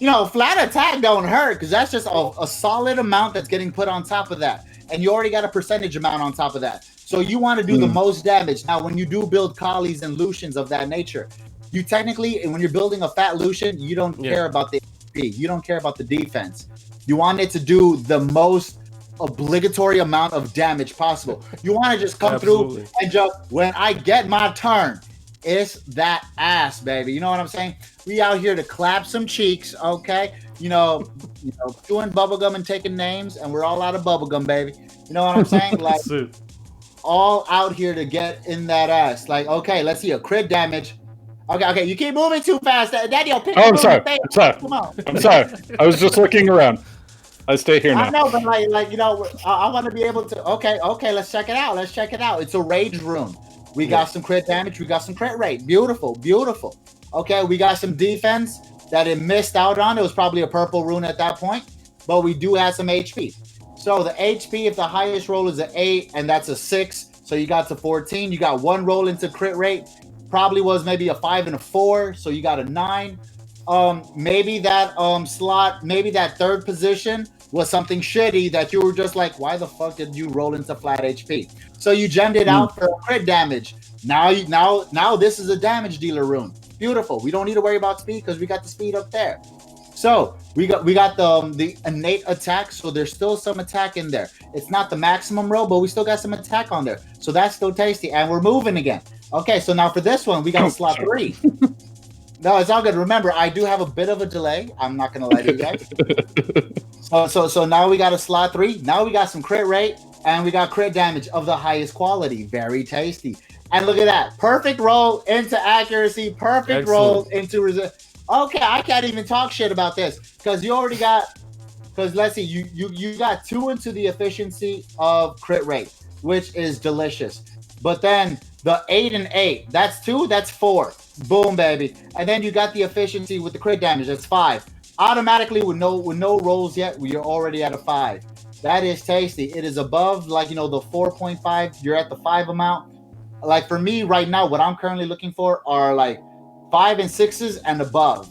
you know, flat attack don't hurt because that's just a solid amount that's getting put on top of that. And you already got a percentage amount on top of that. So you want to do the most damage. Now, when you do build Kalis and Lucians of that nature, you technically, when you're building a fat Lucian, you don't care about the HP. You don't care about the defense. You want it to do the most obligatory amount of damage possible. You want to just come Absolutely. through and just, when I get my turn, it's that ass, baby. You know what I'm saying? We out here to clap some cheeks, okay? You know, chewing bubblegum and taking names, and we're all out of bubblegum, baby. You know what I'm saying? Like, That's it. all out here to get in that ass. Like, okay, let's see a crit damage. Okay, you keep moving too fast. Daddy, I'll pick Oh, you I'm up sorry. and stay. I'm sorry. Come on. I'm sorry. I was just looking around. I stay here I now. know, but like you know, I want to be able to. Okay, let's check it out. It's a rage rune. We got some crit damage. We got some crit rate. Beautiful. Okay, we got some defense that it missed out on. It was probably a purple rune at that point, but we do have some HP. So the HP, if the highest roll is an 8 and that's a 6, so you got to 14. You got 1 roll into crit rate. Probably was maybe a 5 and a 4, so you got a 9. Maybe that slot, maybe that third position was something shitty that you were just like, why the fuck did you roll into flat HP? So you gemmed it out for crit damage. Now this is a damage dealer rune. Beautiful. We don't need to worry about speed because we got the speed up there. So we got the innate attack. So there's still some attack in there. It's not the maximum roll, but we still got some attack on there. So that's still tasty. And we're moving again. Okay, so now for this one, we got a slot 3. No, it's all good. Remember, I do have a bit of a delay. I'm not gonna lie to you guys. So now we got a slot 3. Now we got some crit rate and we got crit damage of the highest quality. Very tasty. And look at that. Perfect roll into accuracy. Perfect roll into resist. Okay, I can't even talk shit about this because you already got. Because let's see, you got 2 into the efficiency of crit rate, which is delicious. But then the 8 and 8, that's 2, that's 4. Boom, baby. And then you got the efficiency with the crit damage, that's 5. Automatically with no rolls yet, you're already at a 5. That is tasty. It is above, like, you know, the 4.5. You're at the 5 amount. Like for me right now, what I'm currently looking for are like 5 and 6s and above.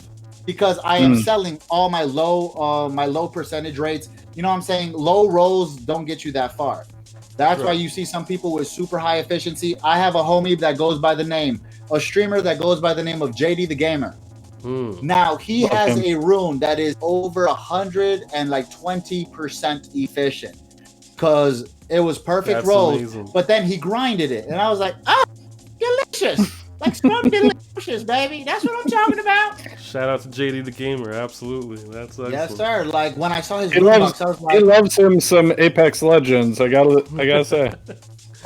because I am selling all my low percentage rates. You know what I'm saying? Low rolls don't get you that far. That's why you see some people with super high efficiency. I have a homie that goes by the name, a streamer that goes by the name of JD the Gamer. Now he has a rune that is over 120% efficient because it was perfect rolls. Amazing. But then he grinded it, and I was like, "Oh, delicious! Like scrum delicious, baby. That's what I'm talking about." Shout out to JD the Gamer. Absolutely, that's excellent. Yes, sir. Like when I saw his he box, I was like, he loves him some Apex Legends. I gotta say,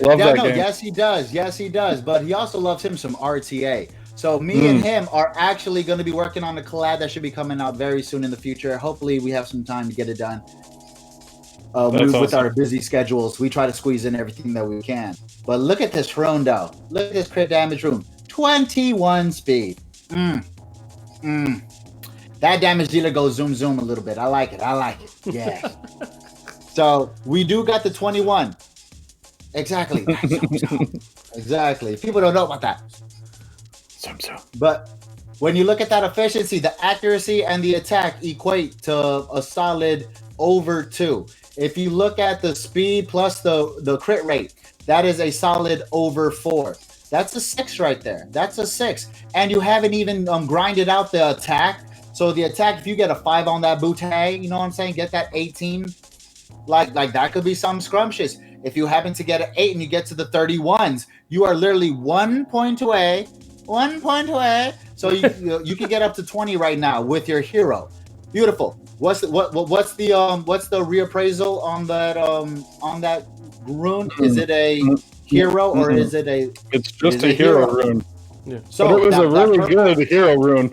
love that game. Yes, he does. Yes, he does. But he also loves him some RTA. So me and him are actually going to be working on a collab that should be coming out very soon in the future. Hopefully, we have some time to get it done. With our busy schedules, we try to squeeze in everything that we can. But look at this rune, though. Look at this crit damage rune. 21 speed. That damage dealer goes zoom zoom a little bit. I like it. Yeah. So we do got the 21. Exactly. Exactly. People don't know about that. But when you look at that efficiency, the accuracy and the attack equate to a solid over 2. If you look at the speed plus the crit rate, that is a solid over 4. That's a 6 right there. That's a 6. And you haven't even grinded out the attack. So the attack, if you get a 5 on that bootay, you know what I'm saying? Get that 18. Like that could be some scrumptious. If you happen to get an 8 and you get to the 31s, you are literally 1 point away. 1 point away. So you can get up to 20 right now with your hero. Beautiful. What's the reappraisal on that rune? Is it a hero or is it a? It's just a hero rune. Yeah. So but it was a really good hero rune.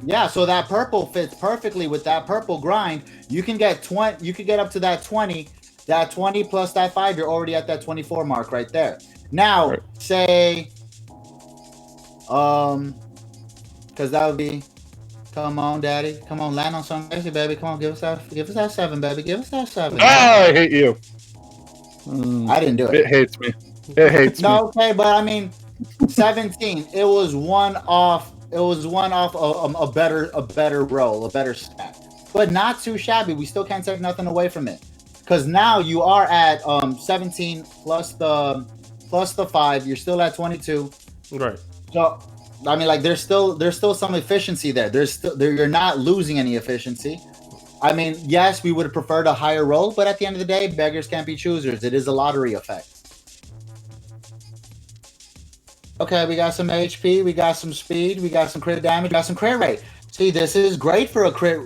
Yeah. So that purple fits perfectly with that purple grind. You can get 20. You could get up to that 20. That 20 plus that 5, you're already at that 24 mark right there. Now, say. Because that would be, come on, daddy, come on, land on some mercy, baby, come on, give us that 7, baby, give us that 7. I hate you. I didn't do it. It hates me. It hates me. No, okay, but I mean, 17. It was one off. It was one off a better roll, a better stat, but not too shabby. We still can't take nothing away from it, because now you are at 17 plus the 5. You're still at 22. Right. So, I mean, like there's still some efficiency there. You're not losing any efficiency. I mean, yes, we would have preferred a higher roll, but at the end of the day, beggars can't be choosers. It is a lottery effect. Okay, we got some HP, we got some speed, we got some crit damage, we got some crit rate. See, this is great for a crit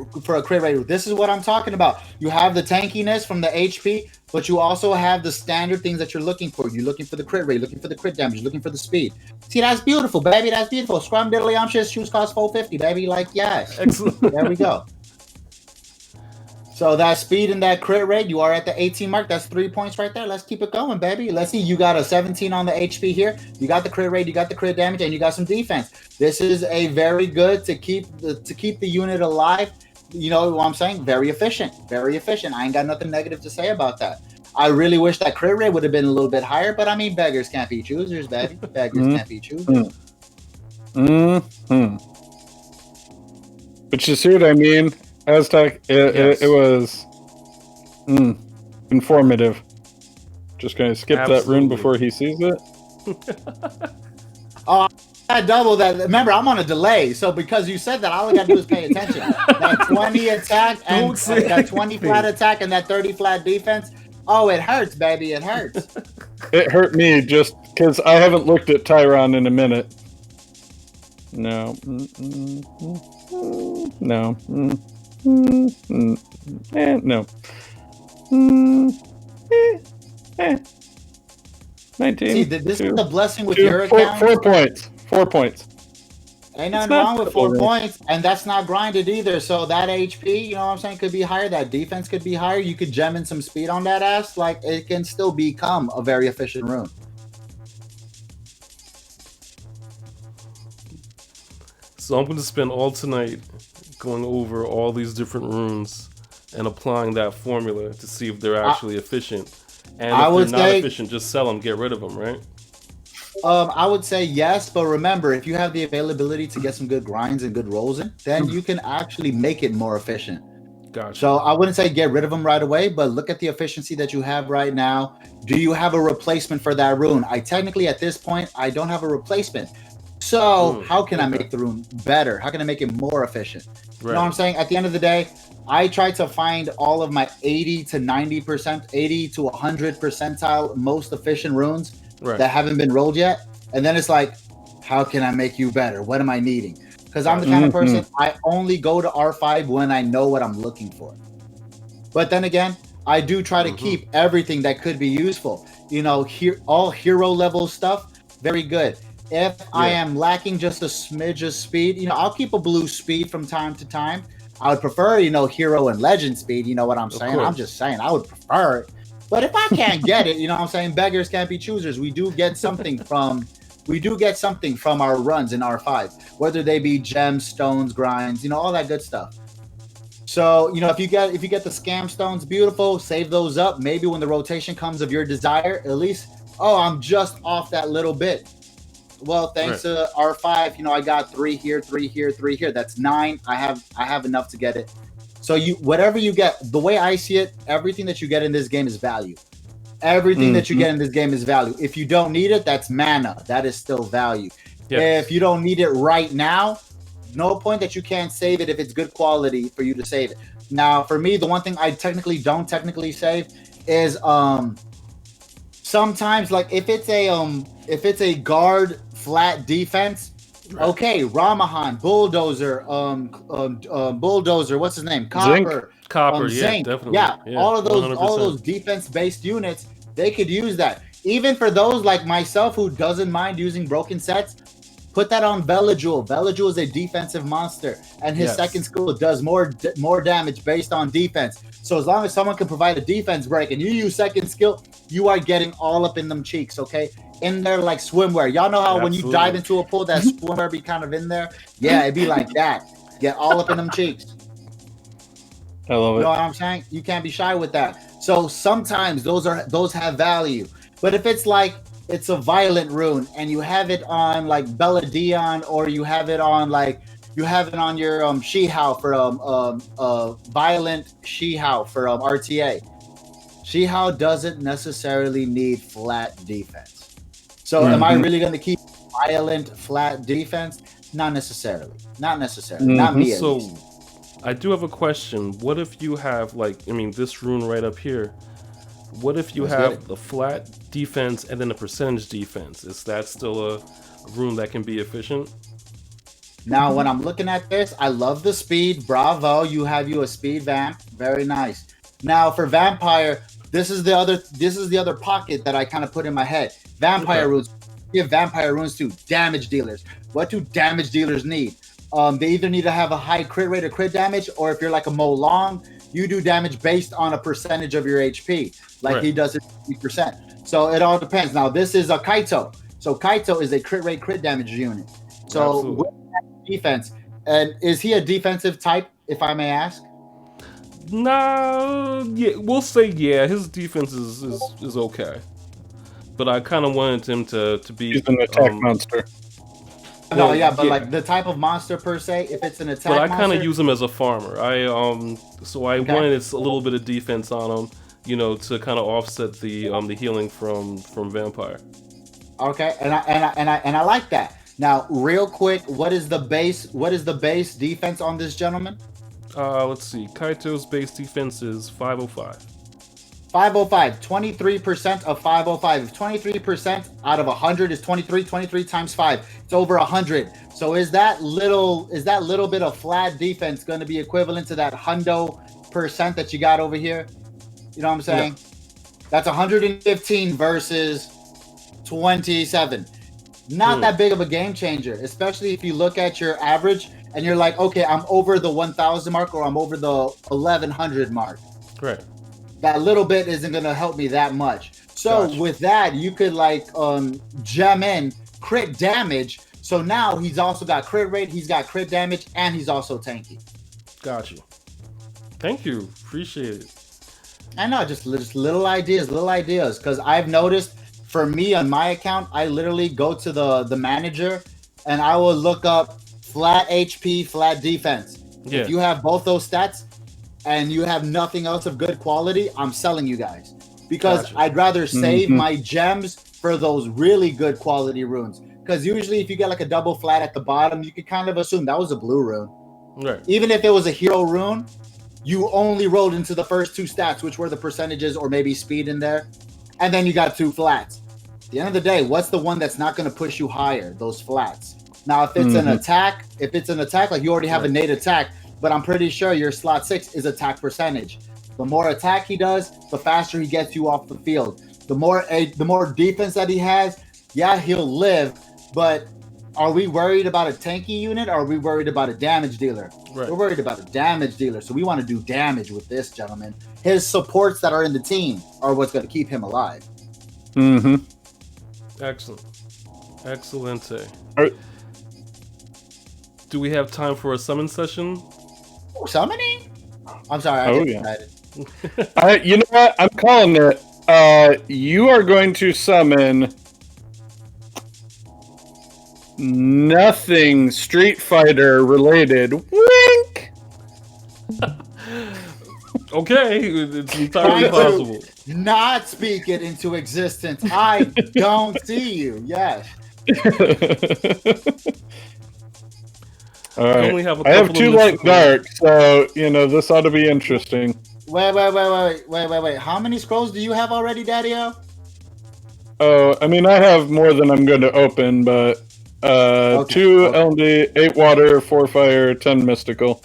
rate. This is what I'm talking about. You have the tankiness from the HP, but you also have the standard things that you're looking for. You're looking for the crit rate, looking for the crit damage, you're looking for the speed. See, that's beautiful, baby. That's beautiful. Scrum diddly umptious, shoes cost $450, baby. Like, yes. Excellent. There we go. So that speed and that crit rate, you are at the 18 mark. That's 3 points right there. Let's keep it going, baby. Let's see. You got a 17 on the HP here. You got the crit rate, you got the crit damage, and you got some defense. This is a very good to keep the unit alive. You know what I'm saying? Very efficient. Very efficient. I ain't got nothing negative to say about that. I really wish that crit rate would have been a little bit higher, but I mean, beggars can't be choosers, baby. Beggars can't be choosers. But you see what I mean? Aztec, it was informative. Just gonna skip that rune before he sees it. I double that. Remember, I'm on a delay, so because you said that, all I gotta do is pay attention. That 20 attack and that 20 flat attack and that 30 flat defense. Oh, it hurts, baby. It hurts. It hurt me just because I haven't looked at Tyron in a minute. No. No. No. 19. See, this is the blessing with your account. 4 points. 4 points. Ain't nothing wrong with 4 points, and that's not grinded either. So that HP, you know what I'm saying, could be higher. That defense could be higher. You could gem in some speed on that ass. Like, it can still become a very efficient rune. So I'm going to spend all tonight going over all these different runes and applying that formula to see if they're actually efficient. And if they're not efficient, just sell them, get rid of them, right? I would say yes, but remember, if you have the availability to get some good grinds and good rolls in, then you can actually make it more efficient. Gotcha. So I wouldn't say get rid of them right away, but look at the efficiency that you have right now. Do you have a replacement for that rune? I technically, at this point, I don't have a replacement. So how can I make the rune better? How can I make it more efficient? You know what I'm saying? At the end of the day, I try to find all of my 80 to 90%, 80 to 100 percentile most efficient runes that haven't been rolled yet. And then it's like, how can I make you better? What am I needing? Because I'm the kind of person, I only go to R5 when I know what I'm looking for. But then again, I do try to keep everything that could be useful. You know, all hero level stuff, very good. If I am lacking just a smidge of speed, you know, I'll keep a blue speed from time to time. I would prefer, you know, hero and legend speed. You know what I'm saying? I'm just saying I would prefer it. But if I can't get it, you know what I'm saying? Beggars can't be choosers. We do get something from our runs in R5, whether they be gems, stones, grinds, you know, all that good stuff. So, you know, if you get the scam stones, beautiful, save those up. Maybe when the rotation comes of your desire, at least, I'm just off that little bit. Well, thanks to R5, you know, I got 3 here, 3 here, 3 here. That's 9. I have enough to get it. So whatever you get, the way I see it, everything that you get in this game is value. Everything that you get in this game is value. If you don't need it, that's mana. That is still value. Yes. If you don't need it right now, no point that you can't save it if it's good quality for you to save it. Now, for me, the one thing I don't technically save is sometimes, like if it's a guard flat defense, okay, Ramahan, Bulldozer, Bulldozer, what's his name? Copper, Zinc. Definitely. Yeah, all of those defense-based units, they could use that. Even for those like myself who doesn't mind using broken sets, put that on Velajul. Velajul is a defensive monster, and his second skill does more damage based on defense. So as long as someone can provide a defense break and you use second skill, you are getting all up in them cheeks, okay? In there like swimwear. Y'all know how when you dive into a pool, that swimwear be kind of in there? Yeah, it'd be like that. Get all up in them cheeks. I love it. You know what I'm saying? You can't be shy with that. So sometimes those have value. But if it's like it's a violent rune and you have it on like Belladon, or you have it on your Shihao for violent Shihao for RTA. Shihao doesn't necessarily need flat defense. So am I really going to keep violent flat defense? Not necessarily. Not me at least. I do have a question. What if you have this rune right up here? What if you have the flat defense and then a percentage defense? Is that still a rune that can be efficient? Now, when I'm looking at this, I love the speed. Bravo, you have a speed vamp. Very nice. Now, for vampire, this is the other pocket that I kind of put in my head. Vampire runes. Give vampire runes to damage dealers. What do damage dealers need? They either need to have a high crit rate or crit damage, or if you're like a Mo Long, you do damage based on a percentage of your HP, like he does it 50%. So it all depends. Now, this is a Kaito. So Kaito is a crit rate, crit damage unit. So with that defense, and is he a defensive type, if I may ask? Nah, yeah, we'll say his defense is okay. But I kind of wanted him to be... He's an attack monster. No, but like the type of monster per se, if it's an attack monster... But I kind of use him as a farmer. I wanted a little bit of defense on him, you know, to kind of offset the healing from vampire. Okay, and I like that. Now, real quick, what is the base defense on this gentleman? Let's see. Kaito's base defense is 505. 505, 23% of 505. If 23% out of 100 is 23 times 5, it's over 100. So is that little bit of flat defense going to be equivalent to that %% that you got over here? You know what I'm saying? Yeah. That's 115 versus 27. Not that big of a game changer, especially if you look at your average and you're like, okay, I'm over the 1,000 mark or I'm over the 1,100 mark. Right. That little bit isn't going to help me that much. So with that, you could gem in crit damage. So now he's also got crit rate, he's got crit damage, and he's also tanky. Got you. Thank you. Appreciate it. I know, just little ideas. Because I've noticed for me on my account, I literally go to the manager and I will look up flat HP, flat defense. Yeah. If you have both those stats and you have nothing else of good quality, I'm selling you guys. Because Gotcha. I'd rather save my gems for those really good quality runes. Because usually if you get like a double flat at the bottom, you could kind of assume that was a blue rune. Right. Even if it was a hero rune, you only rolled into the first 2 stats, which were the percentages or maybe speed in there. And then you got 2 flats. At the end of the day, what's the one that's not going to push you higher? Those flats. Now, if it's an attack, like you already have a nade attack, but I'm pretty sure your slot 6 is attack percentage. The more attack he does, the faster he gets you off the field. The more defense that he has, yeah, he'll live. But are we worried about a tanky unit or are we worried about a damage dealer? Right. We're worried about a damage dealer. So we want to do damage with this gentleman. His supports that are in the team are what's going to keep him alive. Mm-hmm. Excellent. Excellente. Right. Do we have time for a summon session? Oh, summoning? I'm sorry. I get excited. You know what? I'm calling it. You are going to summon nothing Street Fighter related. Wink! Okay, it's entirely possible. Not speak it into existence. I don't see you. Yes. All right. I only have a I have couple 2 of light mystical- dark, so this ought to be interesting. Wait. How many scrolls do you have already, Daddy-O? Oh, I mean, I have more than I'm going to open, but 2 LD, 8 water, 4 fire, 10 mystical.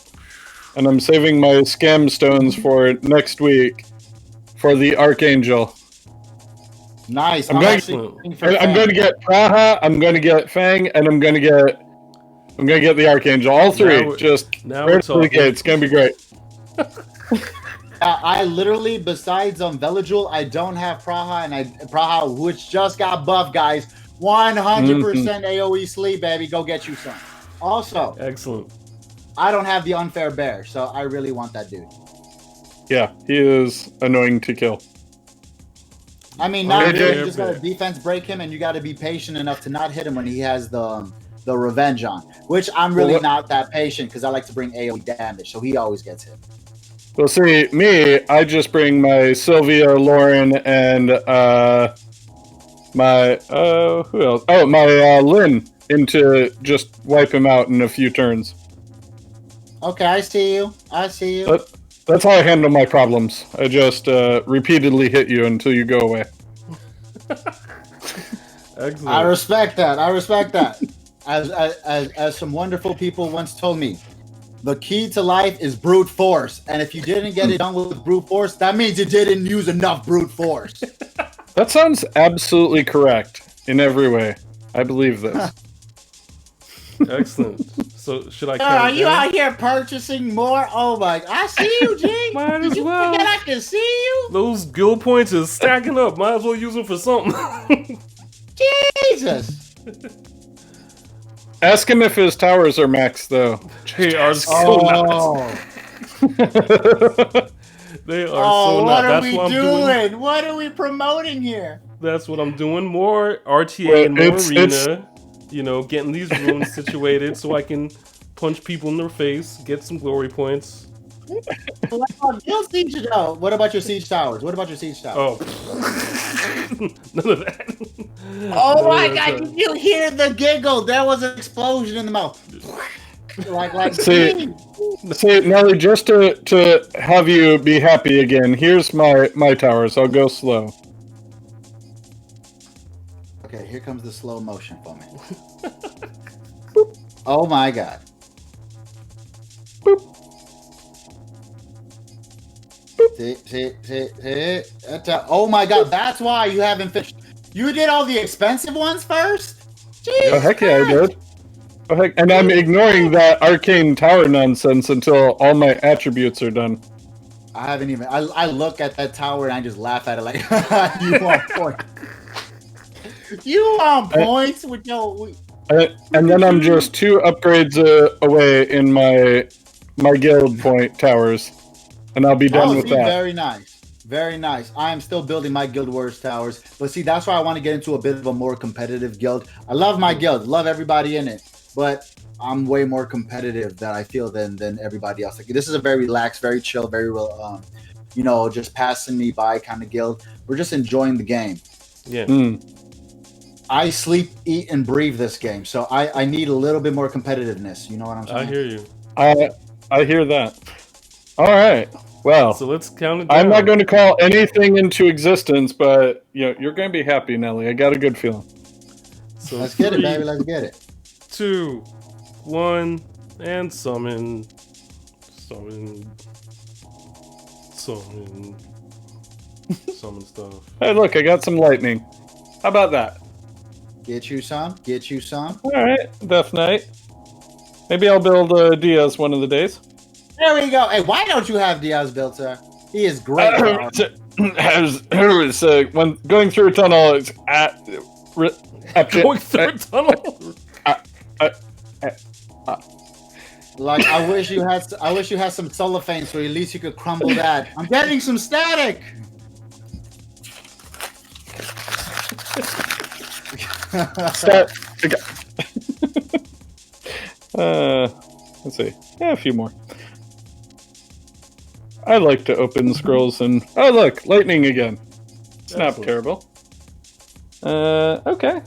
And I'm saving my scam stones for next week for the Archangel. Nice. I'm going to get Praha, I'm going to get Fang, and I'm going to get the Archangel. All 3. Now we're talking. It's going to be great. I literally, besides Velajul, I don't have Praha, and Praha, which just got buffed, guys. 100% AoE sleep, baby. Go get you some. Also, excellent. I don't have the unfair bear, so I really want that dude. Yeah, he is annoying to kill. I mean, not really. You just got to defense break him, and you got to be patient enough to not hit him when he has the revenge on. Which I'm really not that patient because I like to bring AoE damage, so he always gets hit. Well, see, me, I just bring my Sylvia, Lauren, and my who else? Oh, my Lynn in to just wipe him out in a few turns. Okay, I see you. That's how I handle my problems. I just repeatedly hit you until you go away. Excellent. I respect that. As some wonderful people once told me, the key to life is brute force. And if you didn't get it done with brute force, that means you didn't use enough brute force. That sounds absolutely correct in every way. I believe this. Excellent. So should I? Are you out here purchasing more? Oh my! I see you, G. Might Did as you well. forget I can see you? Those guild points is stacking up. Might as well use them for something. Jesus. Ask him if his towers are maxed, though. They are so not. They are so not. What are That's we what I'm doing? What are we promoting here? That's what I'm doing. More RTA and more arena. Getting these rooms situated so I can punch people in their face, get some glory points. What about your siege towers? Oh. None of that. Oh my God, did you hear the giggle? There was an explosion in the mouth. See, Nelly, just to have you be happy again, here's my towers. I'll go slow. Okay, here comes the slow motion for me. Oh my God. Boop. Oh my God, that's why you haven't finished. You did all the expensive ones first? Oh, heck yeah, I did. Oh, heck. And I'm ignoring that arcane tower nonsense until all my attributes are done. I haven't even. I look at that tower and I just laugh at it like, you on point. You on points with your. And then I'm just 2 upgrades away in my guild point towers, and I'll be done with that. Very nice. Very nice. I am still building my Guild Wars towers, but see, that's why I want to get into a bit of a more competitive guild. I love my guild, love everybody in it, but I'm way more competitive that I feel than everybody else. Like this is a very relaxed, very chill, very real, just passing me by kind of guild. We're just enjoying the game. Yeah. I sleep, eat, and breathe this game, so I need a little bit more competitiveness. You know what I'm saying? I hear you. I hear that. All right. Well, So let's count it down. I'm not going to call anything into existence, but you're going to be happy, Nelly. I got a good feeling. So Let's get it, baby. Let's get it. 2, 1, and summon. Summon stuff. Hey, look, I got some lightning. How about that? Get you some. Get you some. All right, Death Knight. Maybe I'll build Diaz one of the days. There we go. Hey, why don't you have Diaz built, sir? He is great. When going through a tunnel, it's Going through a tunnel. Like I wish you had some cellophane so at least you could crumble that. I'm getting some static. Let's see. Yeah, a few more. I like to open scrolls and look, lightning again. It's not Excellent. terrible. Okay.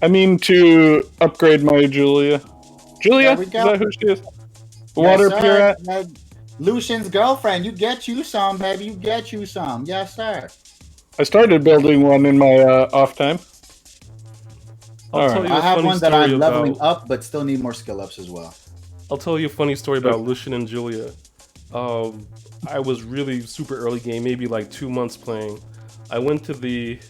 I mean to upgrade my Julia. Julia? There we Is go. that who she is? Water Yes, Pirate? sir. Lucian's girlfriend. You get you some, baby. You get you some. Yes, sir. I started building one in my off time. I'll tell you I a have funny one that story I'm leveling about- up, but still need more skill ups as well. I'll tell you a funny story about Lucian and Julia. I was really super early game, maybe like 2 months playing. I went to the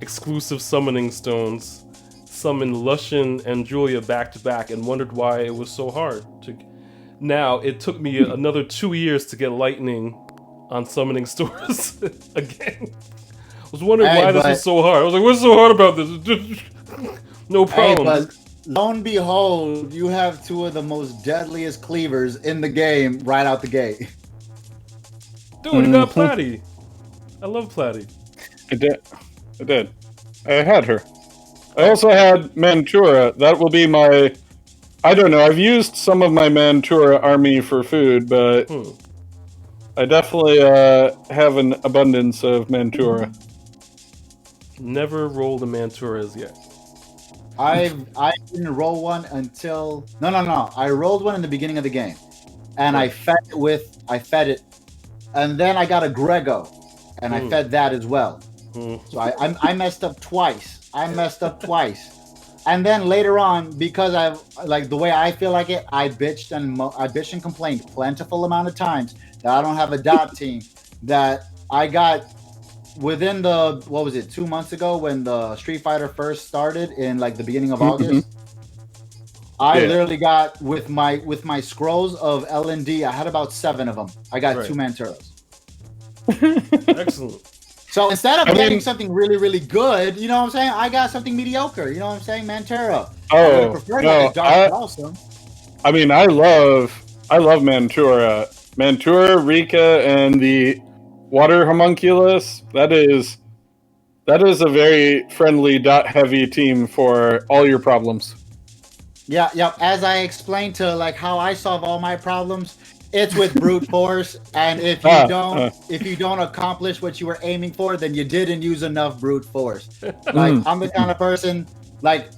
exclusive summoning stones, summoned Lucian and Julia back to back, and wondered why it was so hard. Now, it took me another 2 years to get lightning on summoning stores again. I was wondering why this was so hard. I was like, what's so hard about this? No problem. Hey, but lo and behold, you have two of the most deadliest cleavers in the game right out the gate. Dude, you got Platy. I love Platy. I did. I had her. I also had Mantura. That will be my... I don't know. I've used some of my Mantura army for food, but I definitely have an abundance of Mantura. Never rolled a Mantura as yet. I didn't roll one until no. I rolled one in the beginning of the game, and I fed it, and then I got a Grego, and I fed that as well. So I messed up twice. And then later on, because I like the way I feel like it, I bitched and complained plentiful amount of times that I don't have a dot team. That I got within the 2 months ago when the Street Fighter first started in like the beginning of August. I literally got with my scrolls of L&D. I had about 7 of them. I got 2 Manturas. Excellent. So instead of getting something really, really good, you know what I'm saying? I got something mediocre. You know what I'm saying? Mantura. I prefer awesome. I mean, I love Mantura. Mantura, Rika, and the Water Homunculus. That is a very friendly dot heavy team for all your problems. Yeah. As I explained to like how I solve all my problems, it's with brute force, and if you don't accomplish what you were aiming for, then you didn't use enough brute force. Like I'm the kind of person like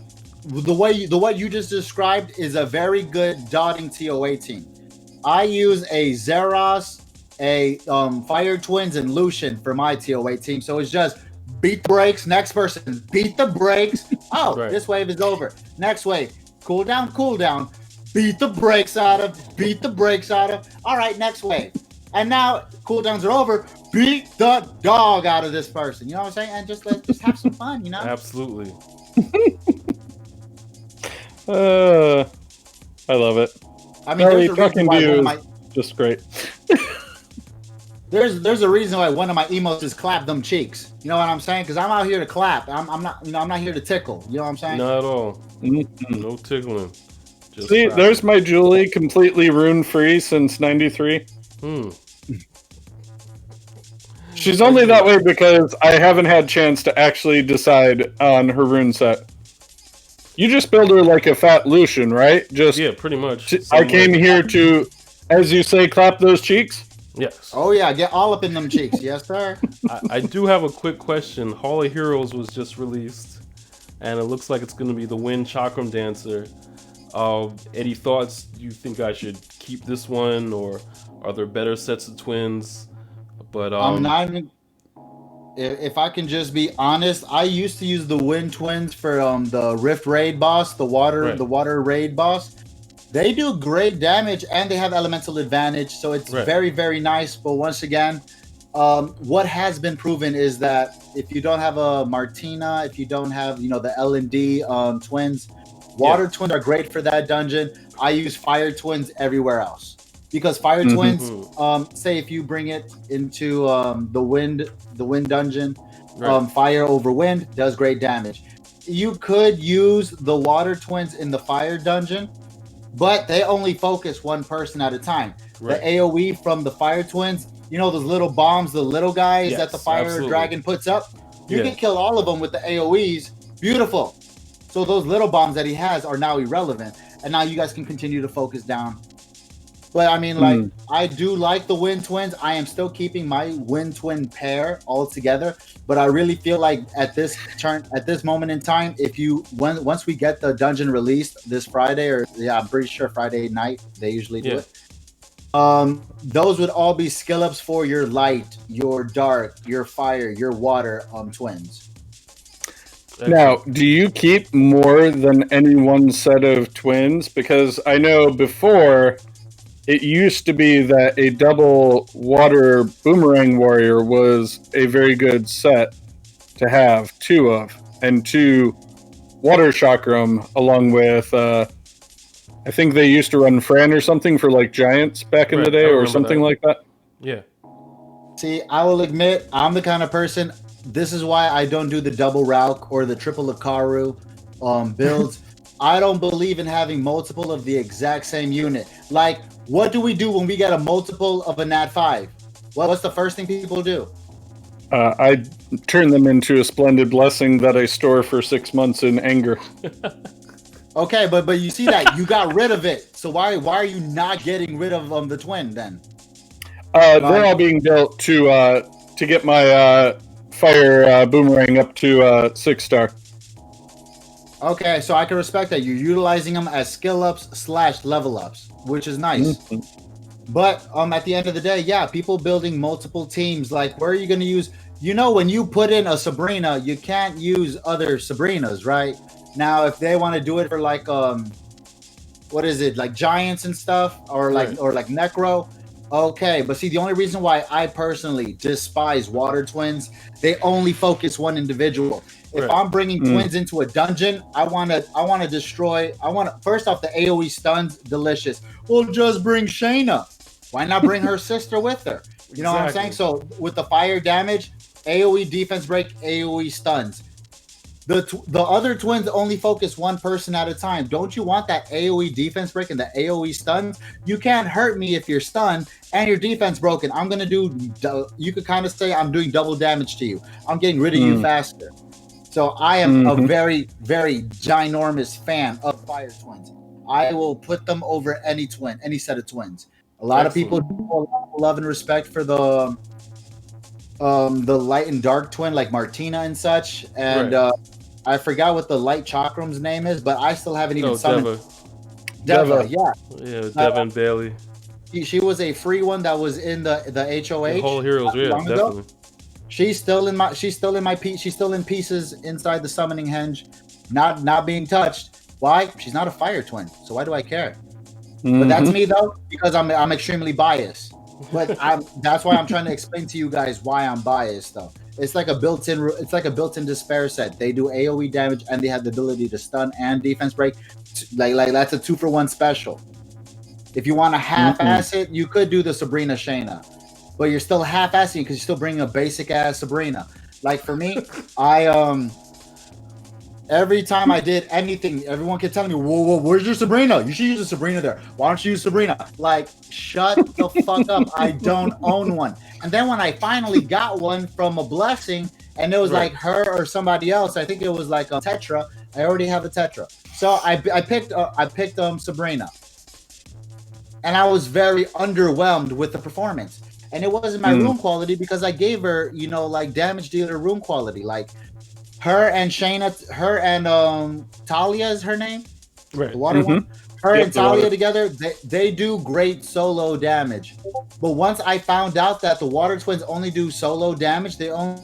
what you just described is a very good dotting TOA team. I use a Zeros, a Fire Twins, and Lucian for my TOA team. So it's just beat the brakes, next person, beat the brakes. Oh, This wave is over. Next wave, cool down. Beat the brakes out of. All right, next wave. And now cooldowns are over. Beat the dog out of this person. You know what I'm saying? And just have some fun, you know? Absolutely. I love it. I mean, there's a reason why one of my just great. there's a reason why one of my emotes is clap them cheeks. You know what I'm saying? Because I'm out here to clap. I'm not here to tickle. You know what I'm saying? Not at all. No tickling. Just See, there's my Julie, completely rune free since '93. She's only that way because I haven't had chance to actually decide on her rune set. You just build her like a fat Lucian, right? Just Yeah, pretty much. I came here to, as you say, clap those cheeks. Yes. Oh yeah, get all up in them cheeks. Yes, sir. I do have a quick question. Hall of Heroes was just released, and it looks like it's going to be the Wind Chakram Dancer. Any thoughts? Do you think I should keep this one, or are there better sets of twins? But I'm not even. If I can just be honest, I used to use the Wind Twins for the Rift Raid boss, the water raid boss. They do great damage and they have elemental advantage, so it's very, very nice. But once again, what has been proven is that if you don't have a Martina, if you don't have the L&D twins, water twins are great for that dungeon. I use fire twins everywhere else because fire twins, say if you bring it into the wind dungeon, fire over wind does great damage. You could use the water twins in the fire dungeon, but they only focus one person at a time. The AoE from the fire twins, those little bombs, the little guys that the fire dragon puts up, you can kill all of them with the AoEs. Beautiful. So those little bombs that he has are now irrelevant, and now you guys can continue to focus down. But I mean, I do like the Wind Twins. I am still keeping my Wind Twin pair all together, but I really feel like at this moment in time, once we get the dungeon released this Friday, I'm pretty sure Friday night they usually do it. Those would all be skill ups for your light, your dark, your fire, your water twins. Now, do you keep more than any one set of twins? Because I know before it used to be that a double water boomerang warrior was a very good set to have two of, and two water chakram along with I think they used to run Fran or something for like giants back in the day or something like that. Yeah. See, I will admit I'm the kind of person. This is why I don't do the double Rauk or the triple Akaru builds. I don't believe in having multiple of the exact same unit. Like, what do we do when we get a multiple of a Nat 5? What's the first thing people do? I turn them into a splendid blessing that I store for 6 months in anger. Okay, but you see that you got rid of it. So why are you not getting rid of the twin then? They're all being built to get my fire boomerang up to 6-star. Okay, so I can respect that. You're utilizing them as skill ups / level ups, which is nice. But at the end of the day, people building multiple teams. Like, where are you going to use? When you put in a Sabrina, you can't use other Sabrinas, right? Now, if they want to do it for like what is it, like giants and stuff, or like Necro, okay. But see, the only reason why I personally despise water twins, they only focus one individual. If I'm bringing twins into a dungeon, I want to destroy. First off, the AoE stuns, delicious. Well, just bring Shayna. Why not bring her sister with her? You know what I'm saying? So with the fire damage, AoE defense break, AoE stuns. The other twins only focus one person at a time. Don't you want that AoE defense break and the AoE stun? You can't hurt me if you're stunned and your defense broken. I'm gonna do. You could kind of say I'm doing double damage to you. I'm getting rid of you faster. So I am a very, very ginormous fan of fire twins. I will put them over any set of twins. A lot of people love and respect for the light and dark twin like Martina and such. And I forgot what the light chakram's name is, but I still haven't even summoned. Deva, yeah, Devin Bailey. She was a free one that was in the HOH. The whole Heroes, definitely. She's still in pieces inside the summoning henge, not being touched. Why? She's not a fire twin, so why do I care? But that's me though, because I'm extremely biased. But that's why I'm trying to explain to you guys why I'm biased though. It's like a built-in despair set. They do AoE damage and they have the ability to stun and defense break. Like that's a 2-for-1 special. If you want to half-ass it, you could do the Sabrina Shayna. But you're still half-assing because you're still bringing a basic-ass Sabrina. Like for me, Every time I did anything, everyone kept telling me, whoa, where's your Sabrina? You should use a Sabrina there. Why don't you use Sabrina? Like, shut the fuck up. I don't own one. And then when I finally got one from a blessing, and it was like her or somebody else, I think it was like a Tetra. I already have a Tetra. So I picked Sabrina. And I was very underwhelmed with the performance. And it wasn't my room quality because I gave her, you know, like damage dealer room quality. Like, her and Talia is her name, right? The water one. Her and Talia together, they do great solo damage. But once I found out that the water twins only do solo damage, they only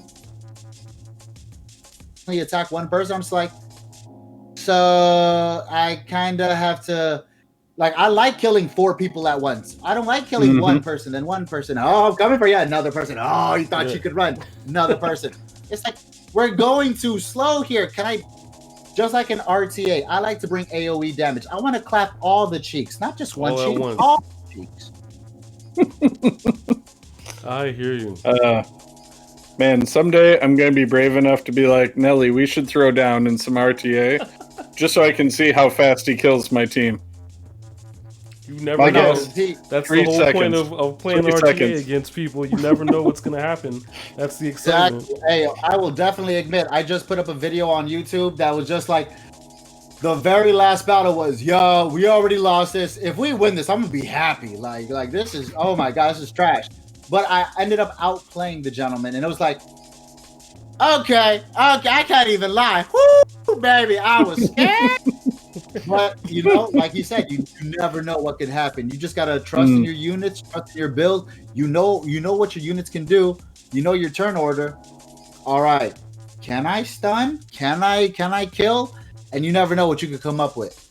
attack one person. I'm just like, so I kind of have to, like, I like killing 4 people at once. I don't like killing one person and one person. Oh, I'm coming for you, another person. Oh, you thought you could run, another person. It's like, we're going too slow here. Can I, just like an RTA, I like to bring AoE damage. I want to clap all the cheeks, not just one cheek, all the cheeks. I hear you. Man, someday I'm going to be brave enough to be like, Nelly, we should throw down in some RTA just so I can see how fast he kills my team. You never know. That's the whole seconds. Point of playing RTA against people. You never know what's going to happen. That's the excitement. Exactly. Hey, I will definitely admit, I just put up a video on YouTube that was just like, the very last battle was, yo, we already lost this. If we win this, I'm going to be happy. Like this is, oh my God, this is trash. But I ended up outplaying the gentleman, and it was like, okay, I can't even lie. Woo, baby, I was scared. But, you know, like you said, you never know what can happen. You just got to trust in your units, trust in your build. You know what your units can do. You know your turn order. All right. Can I stun? Can I kill? And you never know what you could come up with.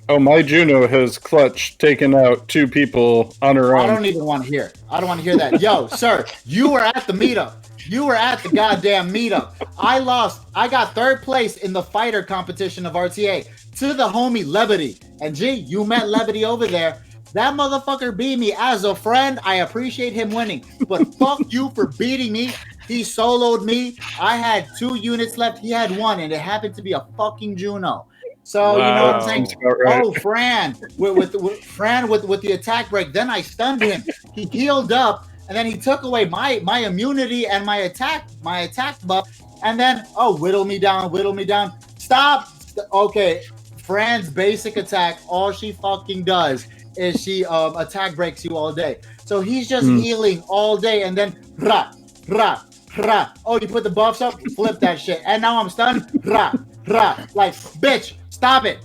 Oh, my Juno has clutch taken out 2 people on her own. I don't even want to hear it. I don't want to hear that. Yo, sir, you were at the meetup. You were at the goddamn meetup. I lost. I got 3rd place in the fighter competition of RTA to the homie Lebedy. And gee, you met Lebedy over there. That motherfucker beat me as a friend. I appreciate him winning. But fuck you for beating me. He soloed me. I had 2 units left. He had 1, and it happened to be a fucking Juno. So, you know what I'm saying? Right. Oh, Fran with the attack break. Then I stunned him. He healed up, and then he took away my immunity and my attack buff. And then, whittle me down. Stop. Okay, Fran's basic attack, all she fucking does is she attack breaks you all day. So he's just healing all day, and then rah. Oh, you put the buffs up? Flip that shit. And now I'm stunned. Rah. Like, bitch, stop it.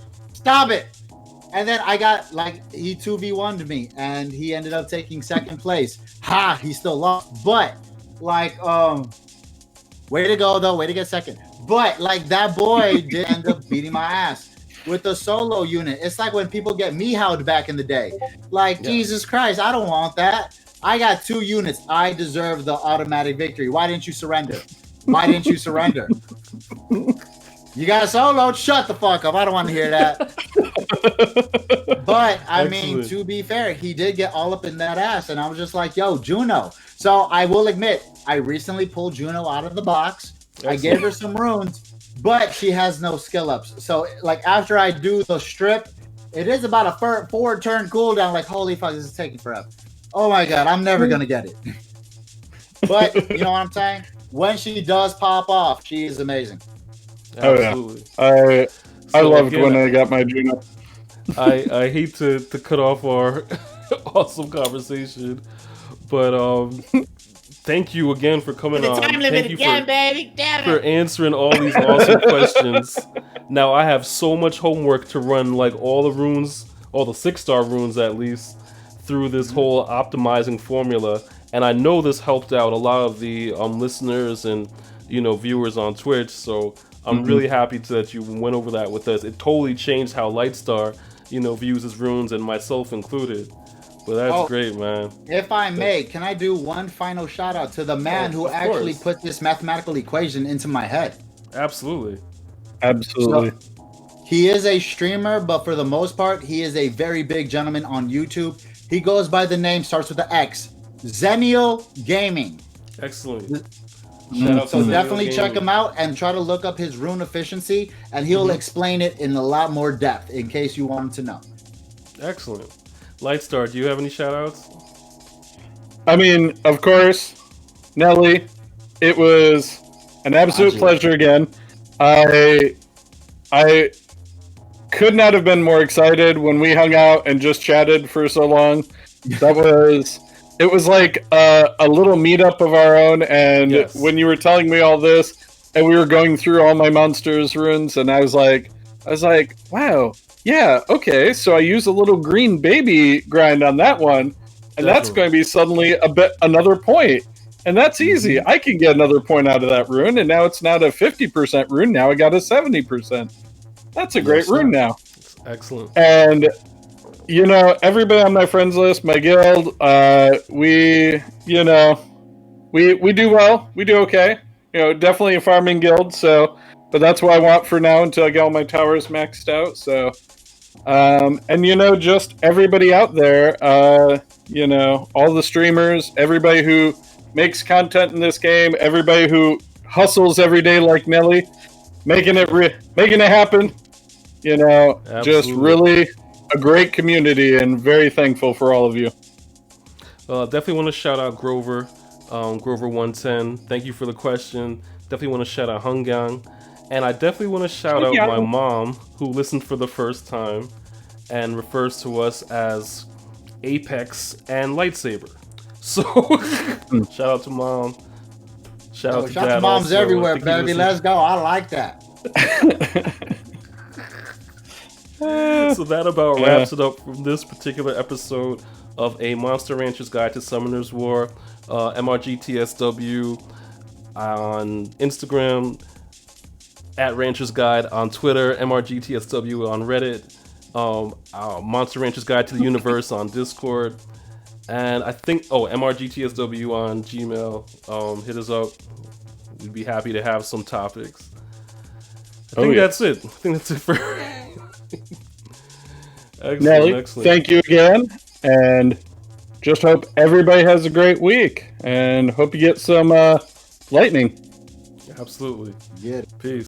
And then I got, like, he 2v1'd me, and he ended up taking 2nd place. Ha, he still lost. But, like, way to go, though. Way to get 2nd. But, like, that boy did end up beating my ass with the solo unit. It's like when people get meowed back in the day. Like, Jesus Christ, I don't want that. I got 2 units. I deserve the automatic victory. Why didn't you surrender? You got soloed? Shut the fuck up. I don't want to hear that. But, I mean, to be fair, he did get all up in that ass. And I was just like, yo, Juno. So I will admit, I recently pulled Juno out of the box. Excellent. I gave her some runes, but she has no skill ups. So, like, after I do the strip, it is about a 4-turn cooldown. Like, holy fuck, this is taking forever. Oh my God, I'm never going to get it. But, you know what I'm saying? When she does pop off, she is amazing. Absolutely. Oh, yeah. I loved when I got my Juno. I hate to cut off our awesome conversation, but thank you again for coming on. Thank you for answering all these awesome questions. Now I have so much homework to run, like all the runes, all the 6-star runes at least, through this whole optimizing formula. And I know this helped out a lot of the listeners and viewers on Twitch. So I'm really happy that you went over that with us. It totally changed how Lightstar, views his runes, and myself included. But that's great, man. If I may, can I do one final shout out to the man who actually put this mathematical equation into my head? Absolutely. So, he is a streamer, but for the most part, he is a very big gentleman on YouTube. He goes by the name, starts with the X, Xennial Gaming. Excellent. Shout out So to definitely Samuel check Gaming. him out and try to look up his rune efficiency, and he'll explain it in a lot more depth in case you wanted to know. Excellent. Lightstar, do you have any shout outs? I mean, of course, Nelly, it was an absolute pleasure again. I could not have been more excited when we hung out and just chatted for so long. It was like a little meetup of our own, and Yes. when you were telling me all this, and we were going through all my monsters runes, and I was like, wow, yeah, okay, so I use a little green baby grind on that one, and that's Definitely. going to be suddenly another point, and that's easy. I can get another point out of that rune, and now it's not a 50% rune. Now I got a 70%. That's a great rune now. Excellent. And you know, everybody on my friends list, my guild, we do well. We do okay. You know, definitely a farming guild. So, but that's what I want for now until I get all my towers maxed out. So, and you know, just everybody out there, you know, all the streamers, everybody who makes content in this game, everybody who hustles every day like Nelly, making it happen. You know, just really a great community, and very thankful for all of you. Definitely want to shout out Grover, Grover110. Thank you for the question. Definitely want to shout out Hungang. And I definitely want to shout out my mom, who listened for the first time and refers to us as Apex and Lightsaber. So, shout out to mom. Shout out to shout dad to moms also. everywhere, I think he baby. listens. Let's go. I like that. So that about wraps it up from this particular episode of A Monster Rancher's Guide to Summoner's War. MRGTSW on Instagram, at Rancher's Guide on Twitter, MRGTSW on Reddit, Monster Rancher's Guide to the Universe on Discord, and I think, MRGTSW on Gmail. Hit us up. We'd be happy to have some topics. I think that's it. I think that's it for... Excellent, Nelly, excellent. thank you again, and just hope everybody has a great week, and hope you get some lightning. Absolutely. Yeah. Peace.